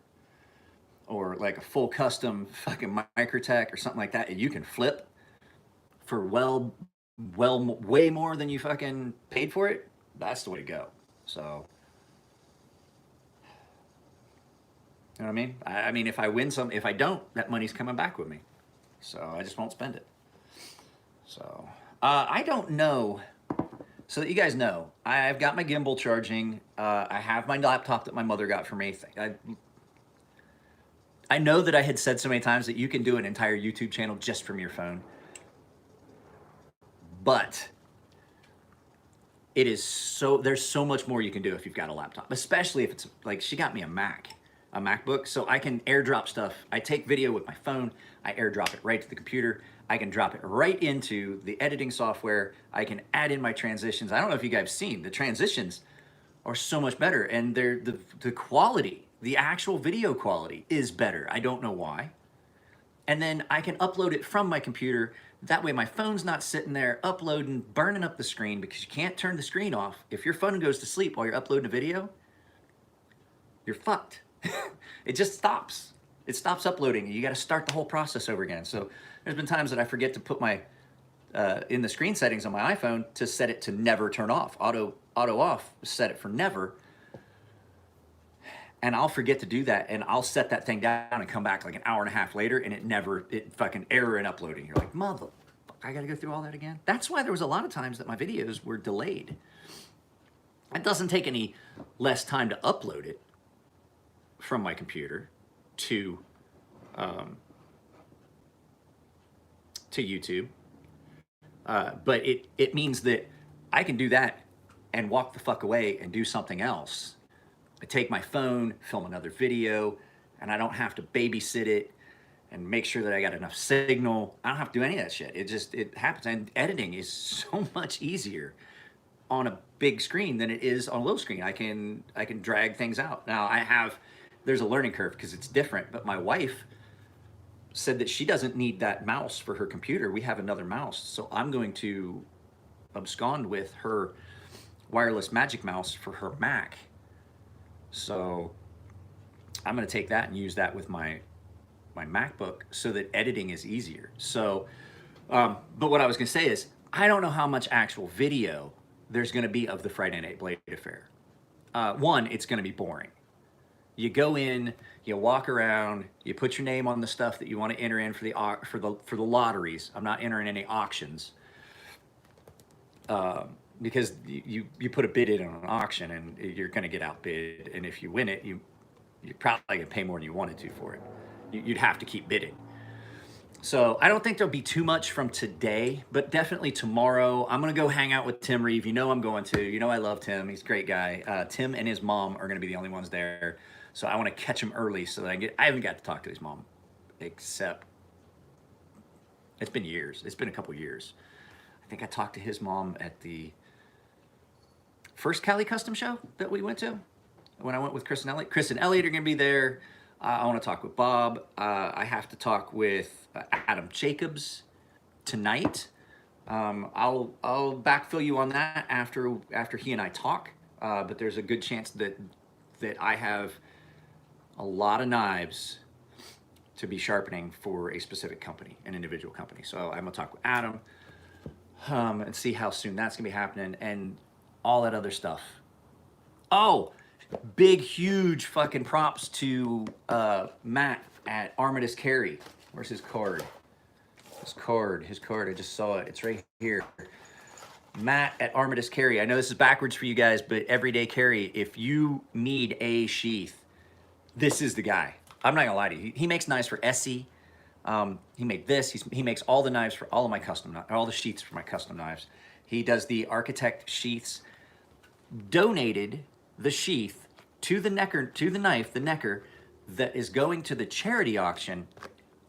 Or like a full custom fucking Microtech or something like that, and you can flip for way more than you fucking paid for it, that's the way to go. So, you know what I mean? I mean, if I win if I don't, that money's coming back with me. So I just won't spend it. So, I don't know. So that you guys know, I've got my gimbal charging. I have my laptop that my mother got for me. I know that I had said so many times that you can do an entire YouTube channel just from your phone. But there's so much more you can do if you've got a laptop, especially if it's like, she got me a MacBook, so I can airdrop stuff. I take video with my phone, I airdrop it right to the computer. I can drop it right into the editing software. I can add in my transitions. I don't know if you guys have seen, the transitions are so much better, and the quality, the actual video quality is better. I don't know why. And then I can upload it from my computer. That way my phone's not sitting there uploading, burning up the screen, because you can't turn the screen off. If your phone goes to sleep while you're uploading a video, you're fucked. It just stops. It stops uploading. You got to start the whole process over again. So there's been times that I forget to put my in the screen settings on my iPhone to set it to never turn off. Auto off, set it for never. And I'll forget to do that, and I'll set that thing down and come back like an hour and a half later, and it fucking error in uploading. You're like, mother, I gotta go through all that again? That's why there was a lot of times that my videos were delayed. It doesn't take any less time to upload it from my computer to YouTube. But it means that I can do that and walk the fuck away and do something else. I take my phone, film another video, and I don't have to babysit it and make sure that I got enough signal. I don't have to do any of that shit. It happens. And editing is so much easier on a big screen than it is on a little screen. I can drag things out. Now there's a learning curve because it's different, but my wife said that she doesn't need that mouse for her computer. We have another mouse. So I'm going to abscond with her wireless Magic Mouse for her Mac. So I'm going to take that and use that with my MacBook so that editing is easier. So, but what I was going to say is, I don't know how much actual video there's going to be of the Friday Night Blade Affair. One, it's going to be boring. You go in, you walk around, you put your name on the stuff that you want to enter in for the lotteries. I'm not entering any auctions because you put a bid in on an auction and you're going to get outbid. And if you win it, you're probably going to pay more than you wanted to for it. You'd have to keep bidding. So I don't think there'll be too much from today, but definitely tomorrow. I'm going to go hang out with Tim Reeve. You know I'm going to. You know I love Tim. He's a great guy. Tim and his mom are going to be the only ones there. So I want to catch him early so that I haven't got to talk to his mom, except it's been years. It's been a couple years. I think I talked to his mom at the first Cali Custom show that we went to when I went with Chris and Elliot. Chris and Elliot are going to be there. I want to talk with Bob. I have to talk with Adam Jacobs tonight. I'll backfill you on that after he and I talk. But there's a good chance that I have a lot of knives to be sharpening for a specific company, an individual company. So I'm gonna talk with Adam and see how soon that's gonna be happening and all that other stuff. Oh, big, huge fucking props to Matt at Armada Carry. Where's his card? His card, I just saw it. It's right here. Matt at Armada Carry. I know this is backwards for you guys, but everyday carry, if you need a sheath, this is the guy. I'm not gonna lie to you. He makes knives for Essie. He made this. He makes all the knives for all of my custom, all the sheaths for my custom knives. He does the Architect sheaths. Donated the sheath to the necker, to the knife, the necker that is going to the charity auction,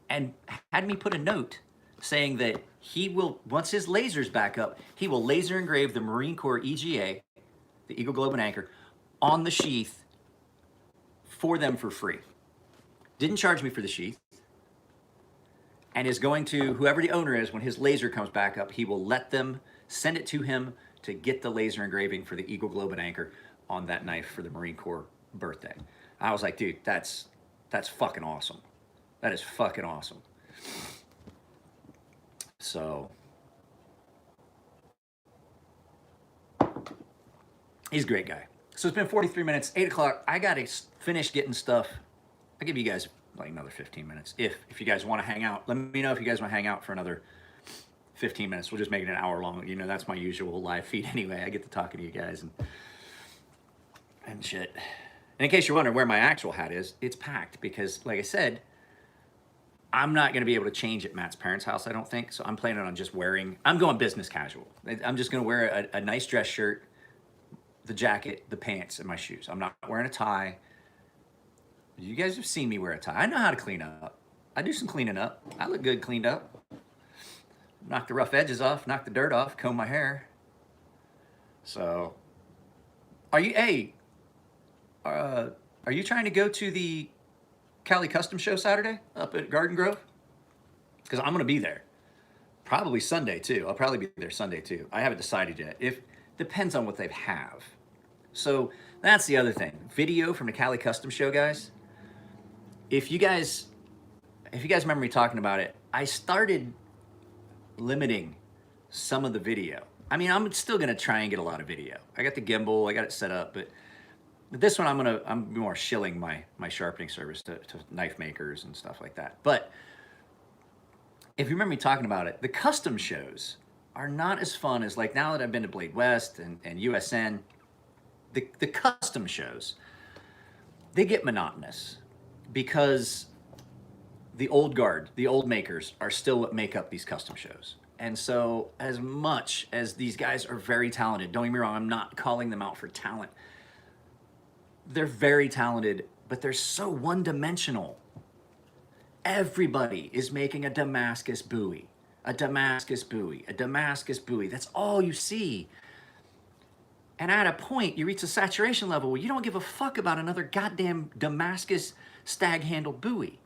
and had me put a note saying that he will, once his laser's back up, he will laser engrave the Marine Corps EGA, the Eagle Globe and Anchor, on the sheath for them for free. Didn't charge me for the sheath, and is going to, whoever the owner is, when his laser comes back up, he will let them send it to him to get the laser engraving for the Eagle Globe and Anchor on that knife for the Marine Corps birthday. I was like, dude, that's fucking awesome. That is fucking awesome. So he's a great guy. So it's been 43 minutes, 8 o'clock. I got to finish getting stuff. I'll give you guys like another 15 minutes. If you guys want to hang out, let me know if you guys want to hang out for another 15 minutes. We'll just make it an hour long. You know, that's my usual live feed anyway. I get to talking to you guys and shit. And in case you're wondering where my actual hat is, it's packed because, like I said, I'm not going to be able to change at Matt's parents' house, I don't think. So I'm planning on just wearing, I'm going business casual. I'm just going to wear a nice dress shirt, the jacket, the pants, and my shoes. I'm not wearing a tie. You guys have seen me wear a tie. I know how to clean up. I do some cleaning up. I look good cleaned up. Knock the rough edges off, knock the dirt off, comb my hair. So, are you trying to go to the Cali Custom Show Saturday up at Garden Grove? Because I'm going to be there. Probably Sunday too. I'll probably be there Sunday too. I haven't decided yet. Depends on what they have. So that's the other thing. Video from the Cali Custom Show, guys. If you guys remember me talking about it, I started limiting some of the video. I mean, I'm still gonna try and get a lot of video. I got the gimbal, I got it set up, but this one I'm more shilling my sharpening service to knife makers and stuff like that. But if you remember me talking about it, the custom shows are not as fun as, like, now that I've been to Blade West and USN, the custom shows, they get monotonous because the old guard, the old makers are still what make up these custom shows. And so as much as these guys are very talented, don't get me wrong, I'm not calling them out for talent. They're very talented, but they're so one-dimensional. Everybody is making a Damascus buoy, a Damascus buoy, a Damascus buoy. That's all you see. And at a point, you reach a saturation level where you don't give a fuck about another goddamn Damascus stag-handled buoy.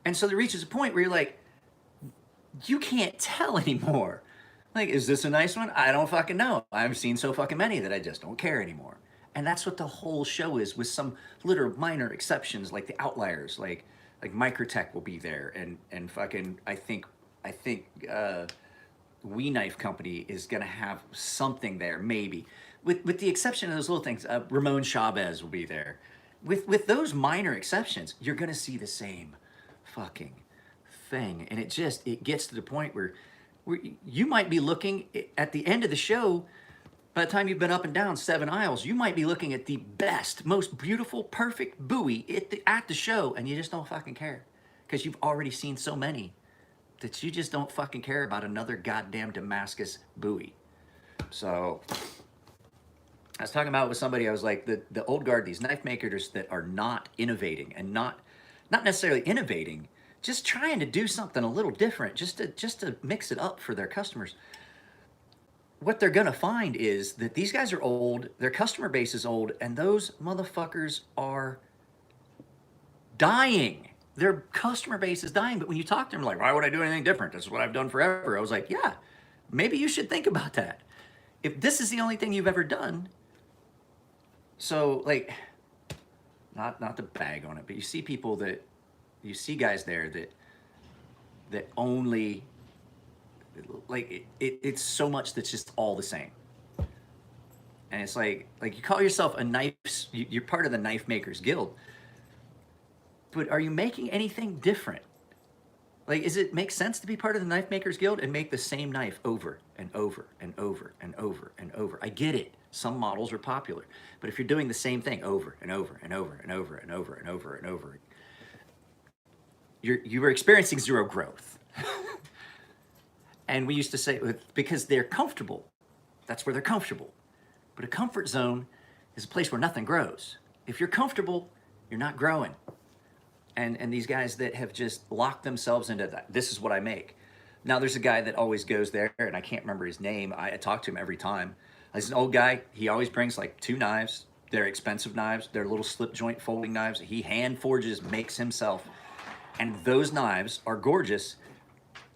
And so there reaches a point where you're like, you can't tell anymore. Like, is this a nice one? I don't fucking know. I've seen so fucking many that I just don't care anymore. And that's what the whole show is, with some little minor exceptions, like the outliers, like Microtech will be there, and fucking I think We Knife Company is gonna have something there, maybe. With the exception of those little things, Ramon Chavez will be there. With those minor exceptions, you're gonna see the same fucking thing, and it gets to the point where you might be looking at the end of the show. By the time you've been up and down 7 aisles, you might be looking at the best, most beautiful, perfect buoy at the show, and you just don't fucking care because you've already seen so many that you just don't fucking care about another goddamn Damascus buoy. So I was talking about it with somebody. I was like, the old guard, these knife makers that are not innovating, and not necessarily innovating, just trying to do something a little different, just to mix it up for their customers. What they're gonna find is that these guys are old, their customer base is old, and those motherfuckers are dying. Their customer base is dying. But when you talk to them, like, why would I do anything different? This is what I've done forever. I was like, yeah, maybe you should think about that. If this is the only thing you've ever done, so like, not to bag on it, but you see people that, you see guys there that only, like, it's so much that's just all the same. And it's like you call yourself a knife, you're part of the Knife Makers Guild, but are you making anything different? Like, does it make sense to be part of the Knife Makers Guild and make the same knife over and over and over and over and over? I get it. Some models are popular, but if you're doing the same thing over and over and over and over and over and over and over, you are experiencing zero growth. And we used to say, because they're comfortable, that's where they're comfortable. But a comfort zone is a place where nothing grows. If you're comfortable, you're not growing. And these guys that have just locked themselves into that, this is what I make. Now there's a guy that always goes there, and I can't remember his name. I talk to him every time. He's an old guy. He always brings like 2 knives. They're expensive knives. They're little slip joint folding knives. He hand forges, makes himself. And those knives are gorgeous.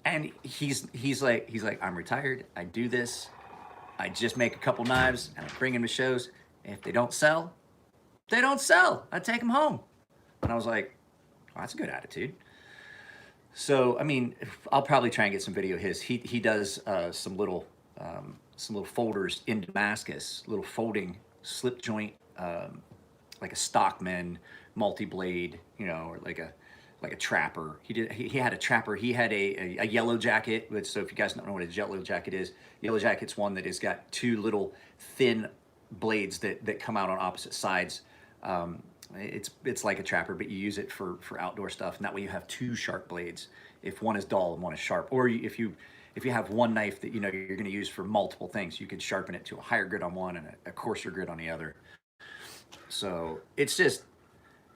And he's like, I'm retired. I do this. I just make a couple knives and I bring them to shows. And if they don't sell, they don't sell. I take them home. And I was like, well, that's a good attitude. So, I mean, I'll probably try and get some video of his. He does some little folders in Damascus, little folding slip joint, like a Stockman multi-blade, you know, or like a trapper. He had a trapper. He had a yellow jacket. So if you guys don't know what a yellow jacket is, yellow jacket's one that has got 2 little thin blades that come out on opposite sides. It's like a trapper, but you use it for outdoor stuff, and that way you have 2 sharp blades. If one is dull and one is sharp, or if you have one knife that you know you're going to use for multiple things, you could sharpen it to a higher grit on one and a coarser grit on the other. So it's just,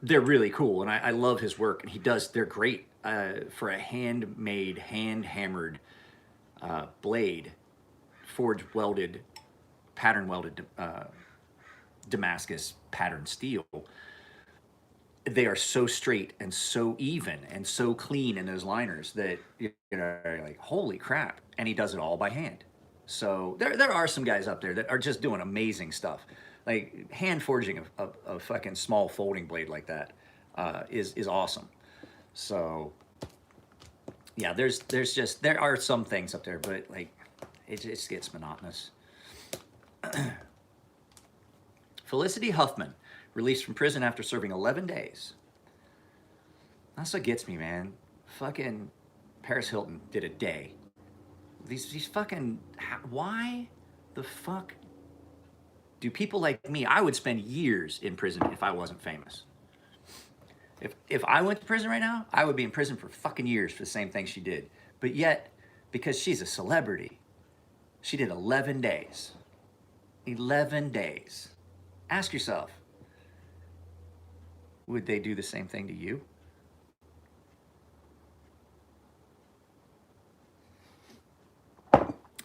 they're really cool, and I love his work, and they're great for a handmade, hand-hammered blade, forged welded, pattern welded Damascus pattern steel. They are so straight and so even and so clean in those liners that you know, like, holy crap. And he does it all by hand. So there are some guys up there that are just doing amazing stuff. Like hand forging a fucking small folding blade like that is awesome. So yeah, there are some things up there, but like it just gets monotonous. Felicity Huffman, released from prison after serving 11 days. That's what gets me, man. Fucking Paris Hilton did a day. These fucking, why the fuck do people like me? I would spend years in prison if I wasn't famous. If I went to prison right now, I would be in prison for fucking years for the same thing she did. But yet, because she's a celebrity, she did 11 days. 11 days. Ask yourself, would they do the same thing to you?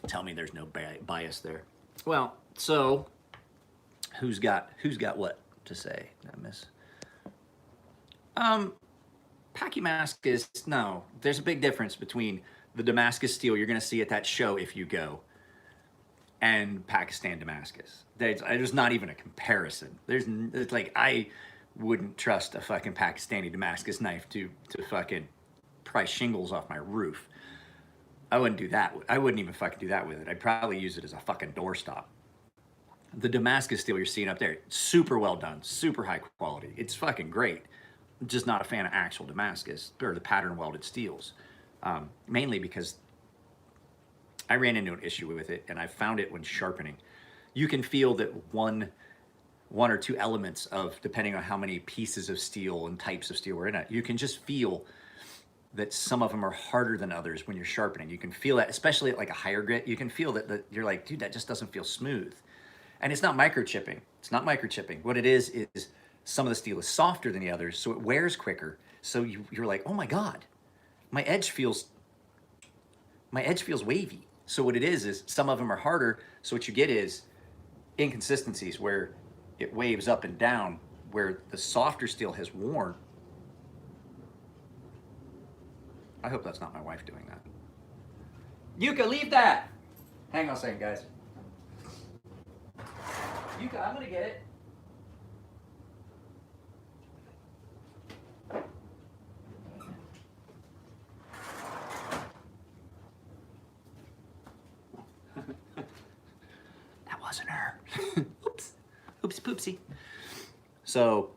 Tell me there's no bias there. Well, so who's got what to say? Did I miss? Damascus, no. There's a big difference between the Damascus Steel you're going to see at that show if you go, and Pakistan Damascus. There's not even a comparison. It's like, I wouldn't trust a fucking Pakistani Damascus knife to fucking pry shingles off my roof. I wouldn't do that. I wouldn't even fucking do that with it. I'd probably use it as a fucking doorstop. The Damascus Steel you're seeing up there, super well done, super high quality. It's fucking great. I'm just not a fan of actual Damascus or the pattern welded steels, mainly because I ran into an issue with it, and I found it when sharpening. You can feel that one or two elements of, depending on how many pieces of steel and types of steel are in it, you can just feel that some of them are harder than others when you're sharpening. You can feel that, especially at like a higher grit. You can feel that you're like, dude, that just doesn't feel smooth. And it's not microchipping. It's not microchipping. What it is some of the steel is softer than the others, so it wears quicker. So you're like, oh my God, my edge feels wavy. So what it is some of them are harder. So what you get is inconsistencies where it waves up and down, where the softer steel has worn. I hope that's not my wife doing that. Yuka, leave that. Hang on a second, guys. Yuka, I'm gonna get it. That wasn't her. Oops. Oops, poopsie. So,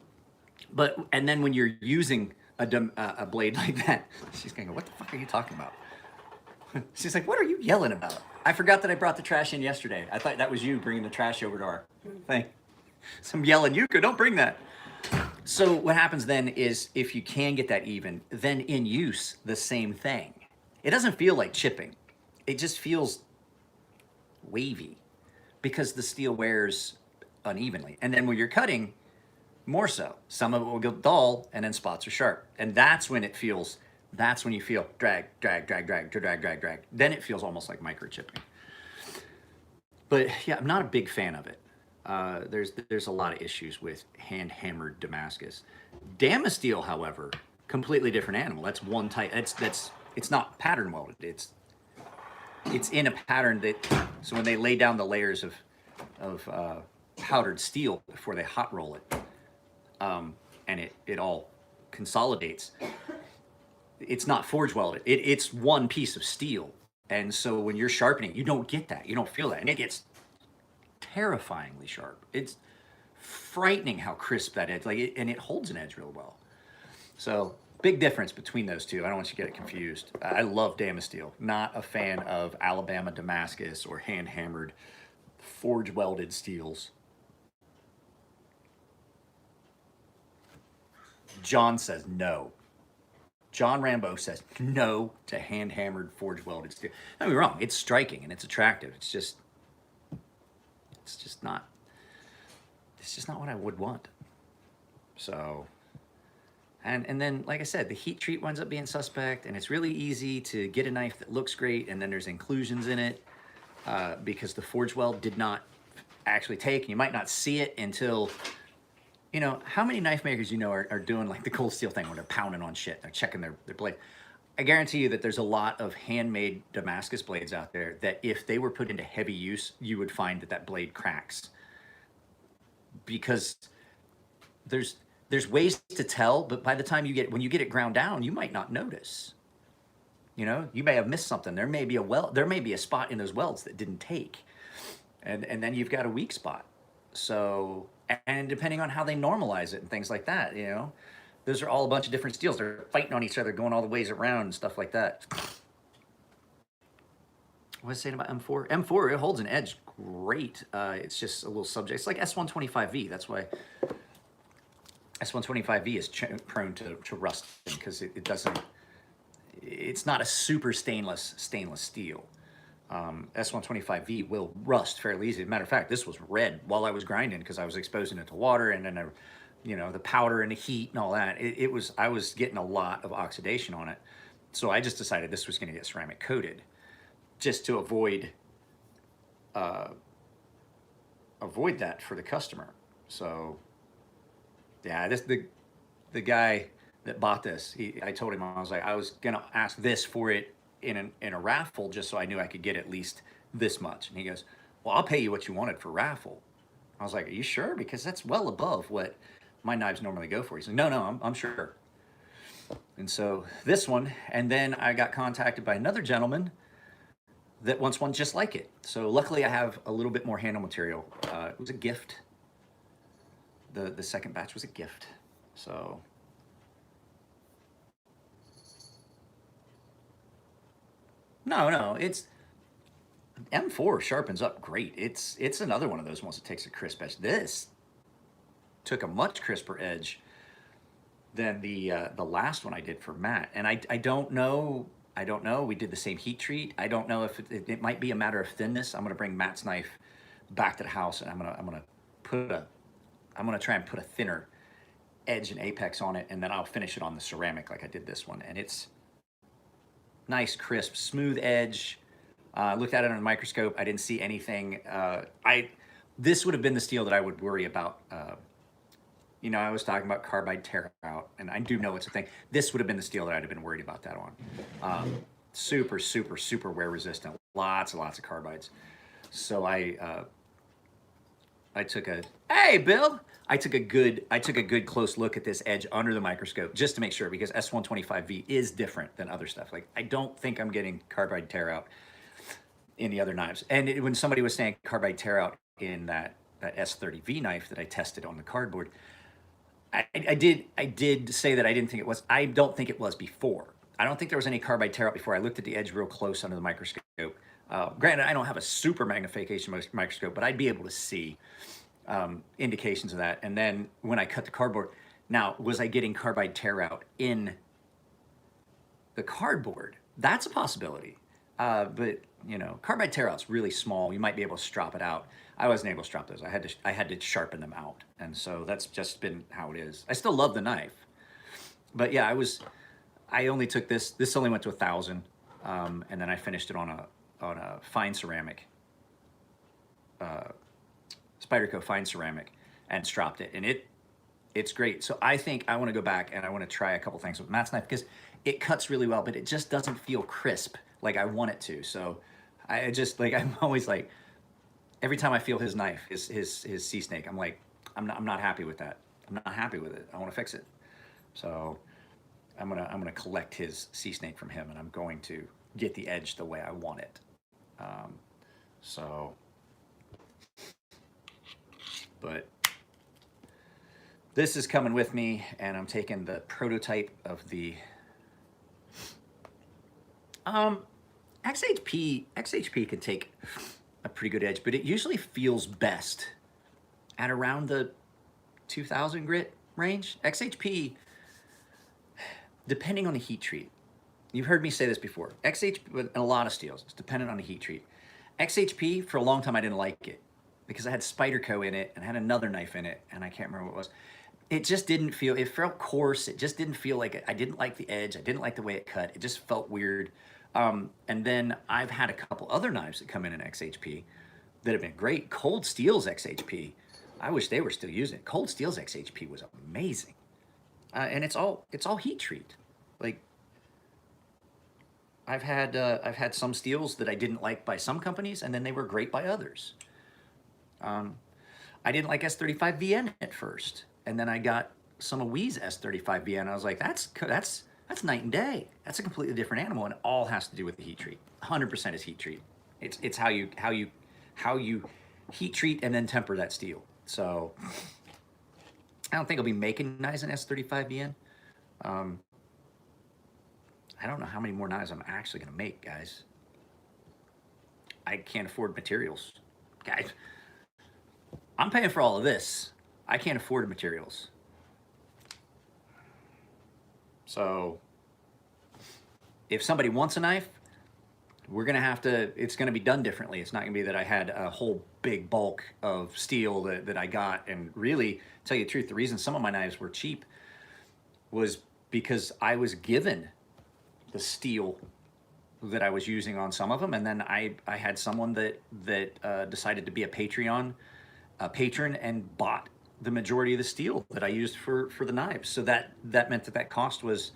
and then when you're using a blade like that, she's gonna go, what the fuck are you talking about? She's like, what are you yelling about? I forgot that I brought the trash in yesterday. I thought that was you bringing the trash over to our thing. So I'm yelling, Yuka, don't bring that. So what happens then is, if you can get that even, then in use, the same thing. It doesn't feel like chipping. It just feels wavy because the steel wears unevenly. And then when you're cutting, more so. Some of it will go dull, and then spots are sharp. And that's when you feel drag, drag, drag, drag, drag, drag, drag. Then it feels almost like microchipping. But yeah, I'm not a big fan of it. There's a lot of issues with hand-hammered Damascus. Damascus Steel, however, completely different animal. That's one type. It's not pattern welded. It's in a pattern so when they lay down the layers of powdered steel before they hot roll it, and it all consolidates. It's not forge welded. It's one piece of steel. And so when you're sharpening, you don't get that. You don't feel that. And it gets terrifyingly sharp. It's frightening how crisp that edge, and it holds an edge real well. So big difference between those two. I don't want you to get it confused. I love Damascus Steel. Not a fan of Alabama Damascus or hand-hammered forge welded steels. John says no. John Rambo says no to hand-hammered forge welded steel. Don't get me wrong, it's striking and it's attractive. It's just not what I would want. So, and then, like I said, the heat treat winds up being suspect, and it's really easy to get a knife that looks great, and then there's inclusions in it because the forge weld did not actually take, and you might not see it until, how many knife makers are doing like the cold steel thing where they're pounding on shit, they're checking their blade. I guarantee you that there's a lot of handmade Damascus blades out there that if they were put into heavy use, you would find that blade cracks. Because there's ways to tell, but by the time when you get it ground down, you might not notice. You may have missed something. There may be a spot in those welds that didn't take. And then you've got a weak spot. So, and depending on how they normalize it and things like that, those are all a bunch of different steels. They're fighting on each other, going all the ways around and stuff like that. What was I saying about M4? M4, it holds an edge great. It's just a little subject. It's like S125V. That's why S125V is prone to rust because it's not a super stainless steel. S125V will rust fairly easy. As a matter of fact, this was red while I was grinding because I was exposing it to water, and then the powder and the heat and all that. I was getting a lot of oxidation on it. So I just decided this was going to get ceramic coated just to avoid avoid that for the customer. So yeah, the guy that bought this, I told him, I was like, I was gonna ask this for it in a raffle just so I knew I could get at least this much. And he goes, well, I'll pay you what you wanted for raffle. I was like, are you sure? Because that's well above what my knives normally go for. He's like, no, I'm sure. And so this one, and then I got contacted by another gentleman that wants one just like it. So luckily I have a little bit more handle material. It was a gift. The second batch was a gift. So no, it's M4 sharpens up great. It's another one of those ones that takes a crisp edge. This took a much crisper edge than the last one I did for Matt. And I don't know. We did the same heat treat. I don't know if it might be a matter of thinness. I'm gonna bring Matt's knife back to the house, and I'm gonna try and put a thinner edge and apex on it, and then I'll finish it on the ceramic like I did this one. And it's nice, crisp, smooth edge. Looked at it under the microscope. I didn't see anything. This would have been the steel that I would worry about. I was talking about carbide tear out, and I do know it's a thing. This would have been the steel that I'd have been worried about that on. Super, super, super wear resistant. Lots and lots of carbides. So I took a, hey, Bill! I took a good close look at this edge under the microscope just to make sure, because S125V is different than other stuff. Like, I don't think I'm getting carbide tear out in the other knives. And when somebody was saying carbide tear out in that S30V knife that I tested on the cardboard, I did say that I didn't think it was. I don't think it was before. I don't think there was any carbide tear out before. I looked at the edge real close under the microscope. Granted, I don't have a super magnification microscope, but I'd be able to see indications of that. And then when I cut the cardboard, now, was I getting carbide tear out in the cardboard? That's a possibility. But carbide tear out's really small. You might be able to strop it out. I wasn't able to strop those. I had to sharpen them out, and so that's just been how it is. I still love the knife, but yeah, I only took this. This only went to 1,000, and then I finished it on a fine ceramic, Spyderco fine ceramic, and stropped it, and it's great. So I think I want to go back and I want to try a couple things with Matt's knife, because it cuts really well, but it just doesn't feel crisp like I want it to. So I just, like, I'm always like, every time I feel his knife, his sea snake, I'm like, I'm not happy with that. I'm not happy with it. I want to fix it. So I'm gonna collect his sea snake from him, and I'm going to get the edge the way I want it. But this is coming with me, and I'm taking the prototype of the XHP can take a pretty good edge, but it usually feels best at around the 2000 grit range. XHP, depending on the heat treat. You've heard me say this before. XHP, and a lot of steels, it's dependent on the heat treat. XHP, for a long time, I didn't like it because I had Spyderco in it and I had another knife in it, and I can't remember what it was. It just didn't feel, it felt coarse. It just didn't feel like it. I didn't like the edge. I didn't like the way it cut. It just felt weird. And then I've had a couple other knives that come in XHP that have been great. Cold Steel's XHP, I wish they were still using it. Cold Steel's XHP was amazing. And it's all heat treat. Like, I've had some steels that I didn't like by some companies, and then they were great by others. I didn't like S35VN at first, and then I got some of Wee's S35VN. And I was like, that's night and day. That's a completely different animal, and it all has to do with the heat treat. 100% is heat treat. It's how you heat treat and then temper that steel. So I don't think I'll be making knives in S35VN. I don't know how many more knives I'm actually gonna make, guys. I can't afford materials. Guys, I'm paying for all of this. I can't afford materials. So if somebody wants a knife, we're gonna have to, it's gonna be done differently. It's not gonna be that I had a whole big bulk of steel that I got. And really, tell you the truth, the reason some of my knives were cheap was because I was given the steel that I was using on some of them, and then I had someone that decided to be a Patreon patron and bought the majority of the steel that I used for the knives. So that meant that cost was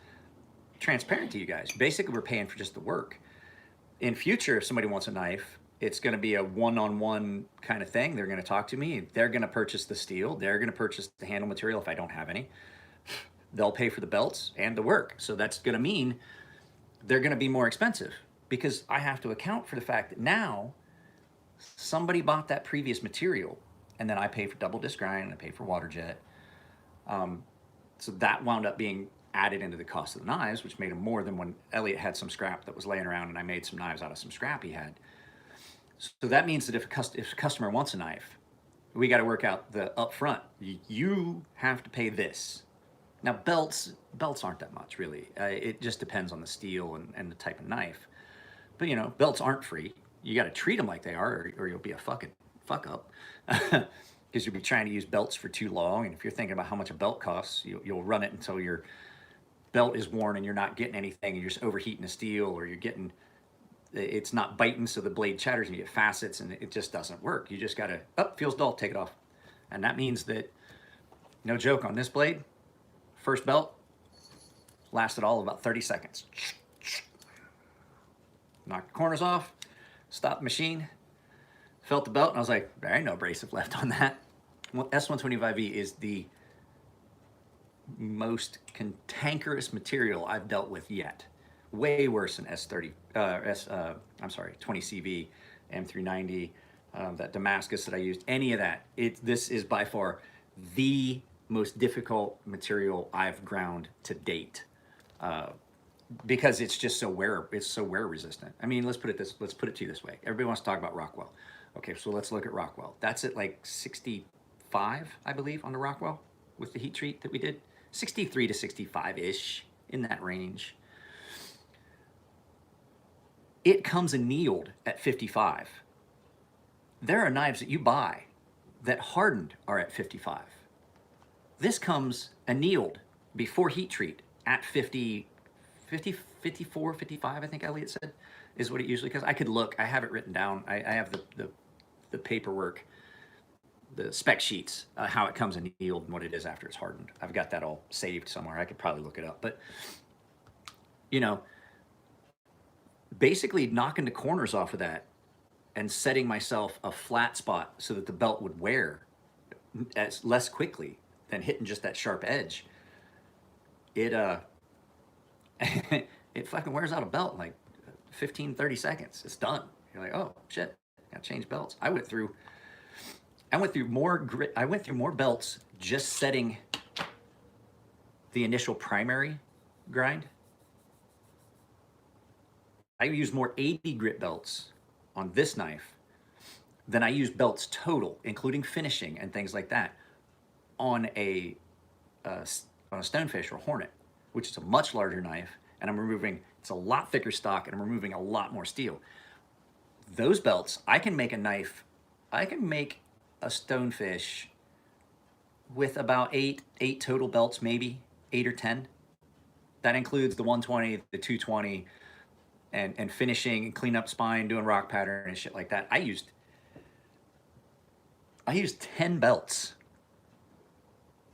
transparent to you guys. Basically, we're paying for just the work. In future, if somebody wants a knife, it's going to be a one-on-one kind of thing. They're going to talk to me. They're going to purchase the steel. They're going to purchase the handle material if I don't have any. They'll pay for the belts and the work. So that's going to mean they're going to be more expensive, because I have to account for the fact that now somebody bought that previous material, and then I pay for double disc grind and I pay for water jet. So that wound up being added into the cost of the knives, which made them more than when Elliot had some scrap that was laying around and I made some knives out of some scrap he had. So that means that if a customer wants a knife, we got to work out the upfront. You have to pay this. Now belts aren't that much really. It just depends on the steel and the type of knife. But you know, belts aren't free. You got to treat them like they are, or you'll be a fucking fuck up. Because you'll be trying to use belts for too long, and if you're thinking about how much a belt costs, you'll run it until your belt is worn and you're not getting anything, and you're just overheating the steel, or it's not biting, so the blade chatters and you get facets, and it just doesn't work. You just gotta, feels dull, take it off. And that means that, no joke, on this blade, first belt lasted all about 30 seconds. Knocked the corners off, stopped the machine, felt the belt, and I was like, there ain't no abrasive left on that. Well, S125V is the most cantankerous material I've dealt with yet. Way worse than 20CV, M390, that Damascus that I used, any of that. This is by far the most difficult material I've ground to date, because it's just so wear resistant. I mean, let's put it to you this way. Everybody wants to talk about Rockwell. Okay, so let's look at Rockwell. That's at like 65, I believe, on the Rockwell with the heat treat that we did. 63 to 65-ish, in that range. It comes annealed at 55. There are knives that you buy that hardened are at 55. This comes annealed before heat treat at 50, 54, 55, I think Elliot said, is what it usually comes. I could look, I have it written down. I have the paperwork, the spec sheets, how it comes annealed and what it is after it's hardened. I've got that all saved somewhere. I could probably look it up. But, you know, basically knocking the corners off of that and setting myself a flat spot so that the belt would wear as less quickly than hitting just that sharp edge. It it fucking wears out a belt in like 15, 30 seconds. It's done. You're like, oh shit, gotta change belts. I went through more belts just setting the initial primary grind. I used more 80 grit belts on this knife than I used belts total, including finishing and things like that, on a Stonefish or Hornet, which is a much larger knife, and it's a lot thicker stock, and I'm removing a lot more steel. Those belts, I can make a Stonefish with about eight total belts, maybe 8 or 10. That includes the 120, the 220, and finishing and clean up spine, doing rock pattern and shit like that. I used 10 belts.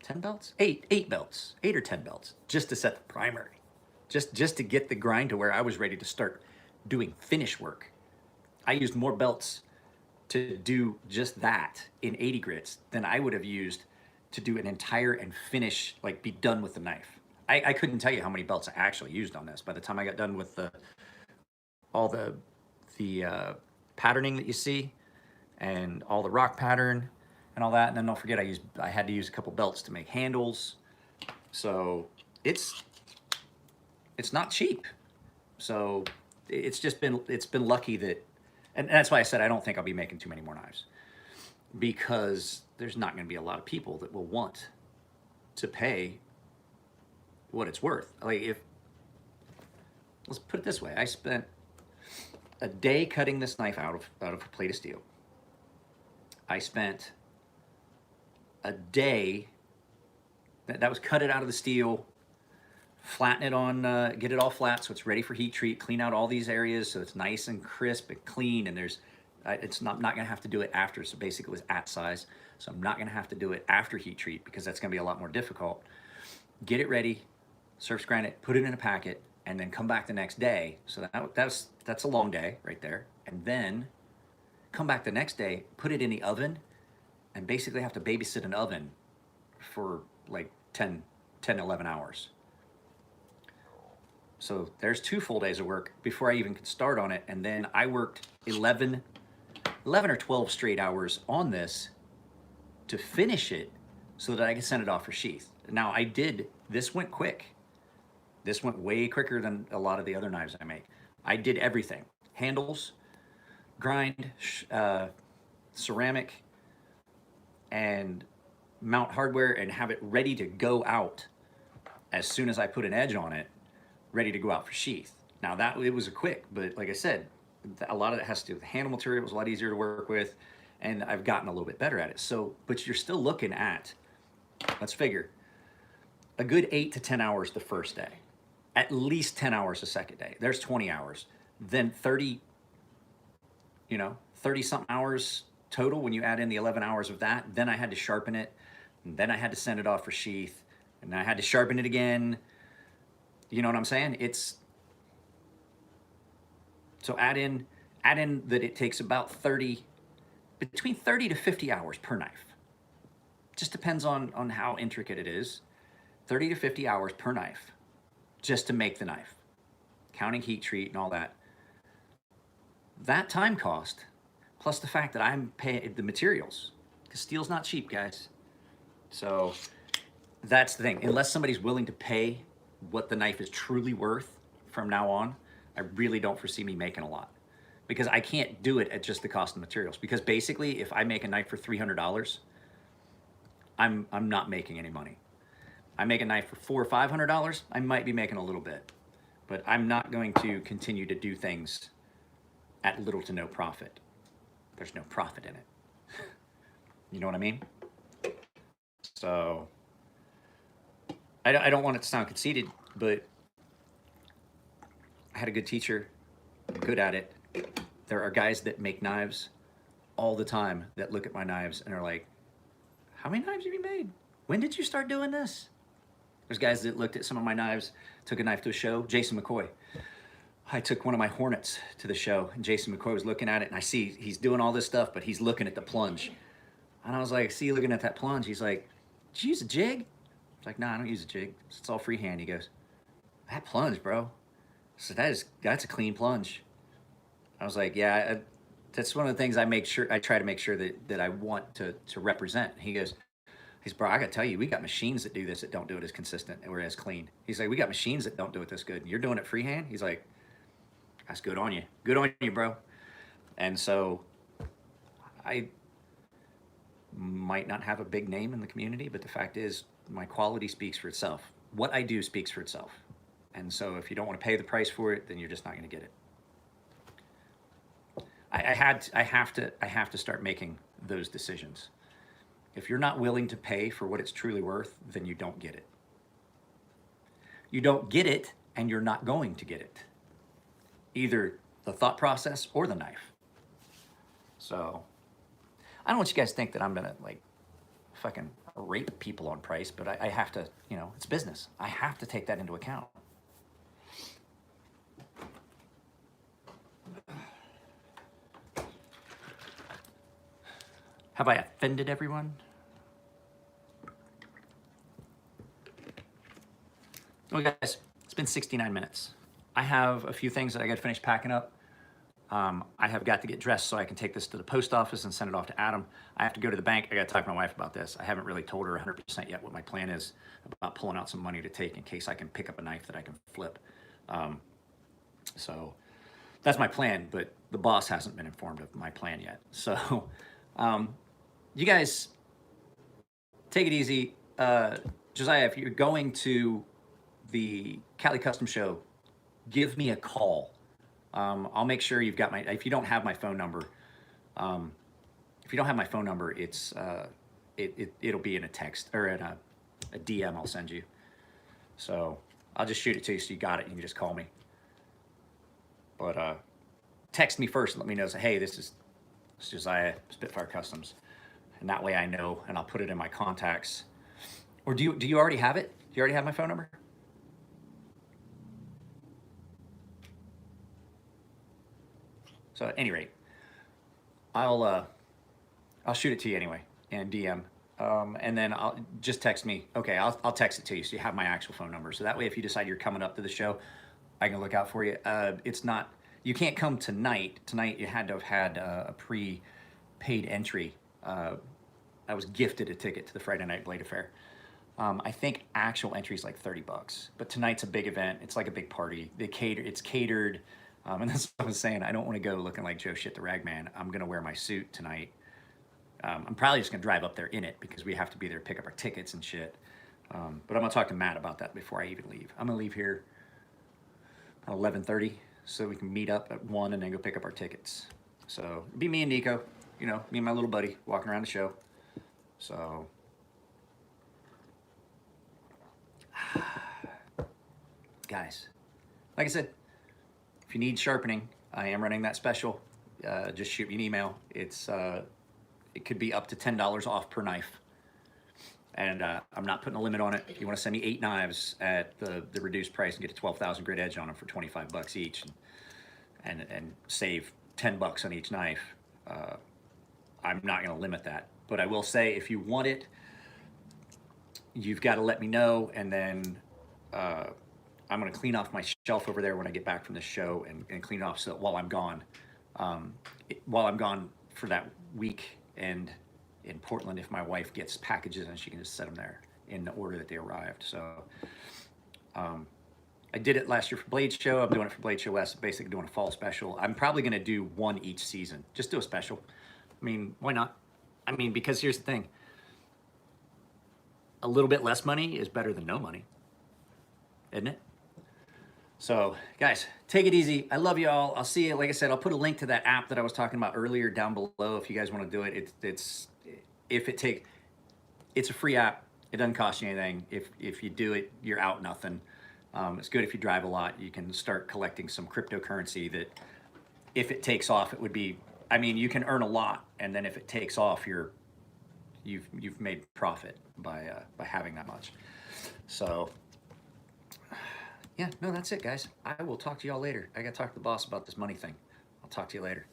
10 belts? 8 belts. 8 or 10 belts just to set the primary. Just to get the grind to where I was ready to start doing finish work. I used more belts to do just that in 80 grits than I would have used to do an entire and finish, like be done with the knife. I couldn't tell you how many belts I actually used on this. By the time I got done with all the patterning that you see and all the rock pattern and all that, and then don't forget I had to use a couple belts to make handles. So it's not cheap. So it's been lucky that, and that's why I said I don't think I'll be making too many more knives, because there's not going to be a lot of people that will want to pay what it's worth. Like, let's put it this way, I spent a day cutting this knife out of a plate of steel. I spent a day that was cut it out of the steel flatten it on, get it all flat so it's ready for heat treat, clean out all these areas so it's nice and crisp and clean, and there's, it's not gonna have to do it after, so basically it was at size, so I'm not gonna have to do it after heat treat because that's gonna be a lot more difficult. Get it ready, surface grind it, put it in a packet, and then come back the next day. So that's a long day right there. And then come back the next day, put it in the oven, and basically have to babysit an oven for like 10, 11 hours. So there's 2 full days of work before I even could start on it. And then I worked 11 or 12 straight hours on this to finish it so that I could send it off for sheath. Now this went quick. This went way quicker than a lot of the other knives I make. I did everything. Handles, grind, ceramic, and mount hardware, and have it ready to go out as soon as I put an edge on it, ready to go out for sheath. Now it was a quick, but like I said, a lot of it has to do with the handle material. It was a lot easier to work with, and I've gotten a little bit better at it. So, but you're still looking at, let's figure, a good 8 to 10 hours the first day, at least 10 hours the second day. There's 20 hours, then 30, 30 something hours total when you add in the 11 hours of that. Then I had to sharpen it, and then I had to send it off for sheath, and I had to sharpen it again. You know what I'm saying? So add in that it takes about between 30 to 50 hours per knife. Just depends on how intricate it is. 30 to 50 hours per knife just to make the knife, counting heat treat and all that. That time cost, plus the fact that I'm paying the materials, because steel's not cheap, guys. So that's the thing. Unless somebody's willing to pay what the knife is truly worth from now on, I really don't foresee me making a lot, because I can't do it at just the cost of materials. Because basically, if I make a knife for $300, I'm not making any money. I make a knife for $400 or $500, I might be making a little bit, but I'm not going to continue to do things at little to no profit. There's no profit in it. You know what I mean? So I don't want it to sound conceited, but I had a good teacher. I'm good at it. There are guys that make knives all the time that look at my knives and are like, how many knives have you made? When did you start doing this? There's guys that looked at some of my knives, took a knife to a show. Jason McCoy. I took one of my Hornets to the show, and Jason McCoy was looking at it, and I see he's doing all this stuff, but he's looking at the plunge. And I was like, see you looking at that plunge? He's like, did you use a jig? I was like, no, I don't use a jig. It's all freehand. He goes, that plunge, bro. So that's a clean plunge. I was like, yeah, that's one of the things I try to make sure that I want to represent. He goes, bro, I gotta tell you, we got machines that do this that don't do it as consistent or as clean. He's like, we got machines that don't do it this good. You're doing it freehand? He's like, that's good on you. Good on you, bro. And so I might not have a big name in the community, but the fact is my quality speaks for itself. What I do speaks for itself. And so if you don't want to pay the price for it, then you're just not gonna get it. I have to start making those decisions. If you're not willing to pay for what it's truly worth, then you don't get it. You don't get it, and you're not going to get it. Either the thought process or the knife. So, I don't want you guys to think that I'm gonna like fucking rape people on price, but I have to, it's business. I have to take that into account. Have I offended everyone? Well, guys, it's been 69 minutes. I have a few things that I got to finish packing up. I have got to get dressed so I can take this to the post office and send it off to Adam. I have to go to the bank. I got to talk to my wife about this. I haven't really told her 100% yet what my plan is about pulling out some money to take in case I can pick up a knife that I can flip. So that's my plan, but the boss hasn't been informed of my plan yet. So you guys take it easy. Josiah, if you're going to the Cali Custom Show, give me a call. I'll make sure you've got if you don't have my phone number, it's, it'll be in a text or in a DM I'll send you. So I'll just shoot it to you so you got it. You can just call me. But text me first and let me know, say, hey, this is Josiah, Spitfire Customs. And that way I know, and I'll put it in my contacts. Or do you already have it? Do you already have my phone number? So at any rate, I'll shoot it to you anyway and DM. And then I'll just text me. Okay, I'll text it to you so you have my actual phone number. So that way, if you decide you're coming up to the show, I can look out for you. It's not, you can't come tonight. Tonight you had to have had a pre-paid entry. I was gifted a ticket to the Friday Night Blade Affair. I think actual entry is like $30, but tonight's a big event. It's like a big party. It's catered. And that's what I was saying. I don't want to go looking like Joe Shit the Ragman. I'm going to wear my suit tonight. I'm probably just going to drive up there in it because we have to be there to pick up our tickets and shit. But I'm going to talk to Matt about that before I even leave. I'm going to leave here at 11:30 so we can meet up at 1 and then go pick up our tickets. So it'd be me and Nico, you know, me and my little buddy walking around the show. So guys, like I said, if you need sharpening, I am running that special. Just shoot me an email. It could be up to $10 off per knife. And I'm not putting a limit on it. If you want to send me 8 knives at the reduced price and get a 12,000 grit edge on them for $25 each and save $10 on each knife, I'm not going to limit that. But I will say, if you want it, you've got to let me know, and then I'm going to clean off my shelf over there when I get back from the show and clean it off so that while I'm gone for that week and in Portland, if my wife gets packages and she can just set them there in the order that they arrived. So I did it last year for Blade Show. I'm doing it for Blade Show West, basically doing a fall special. I'm probably going to do one each season. Just do a special. I mean, why not? I mean, because here's the thing. A little bit less money is better than no money, isn't it? So, guys, take it easy. I love you all. I'll see you. Like I said, I'll put a link to that app that I was talking about earlier down below if you guys want to do it. It's a free app. It doesn't cost you anything. If you do it, you're out nothing. It's good if you drive a lot. You can start collecting some cryptocurrency that, if it takes off, it would be. I mean, you can earn a lot, and then if it takes off, you've made profit by having that much. So. Yeah, no, that's it, guys. I will talk to y'all later. I got to talk to the boss about this money thing. I'll talk to you later.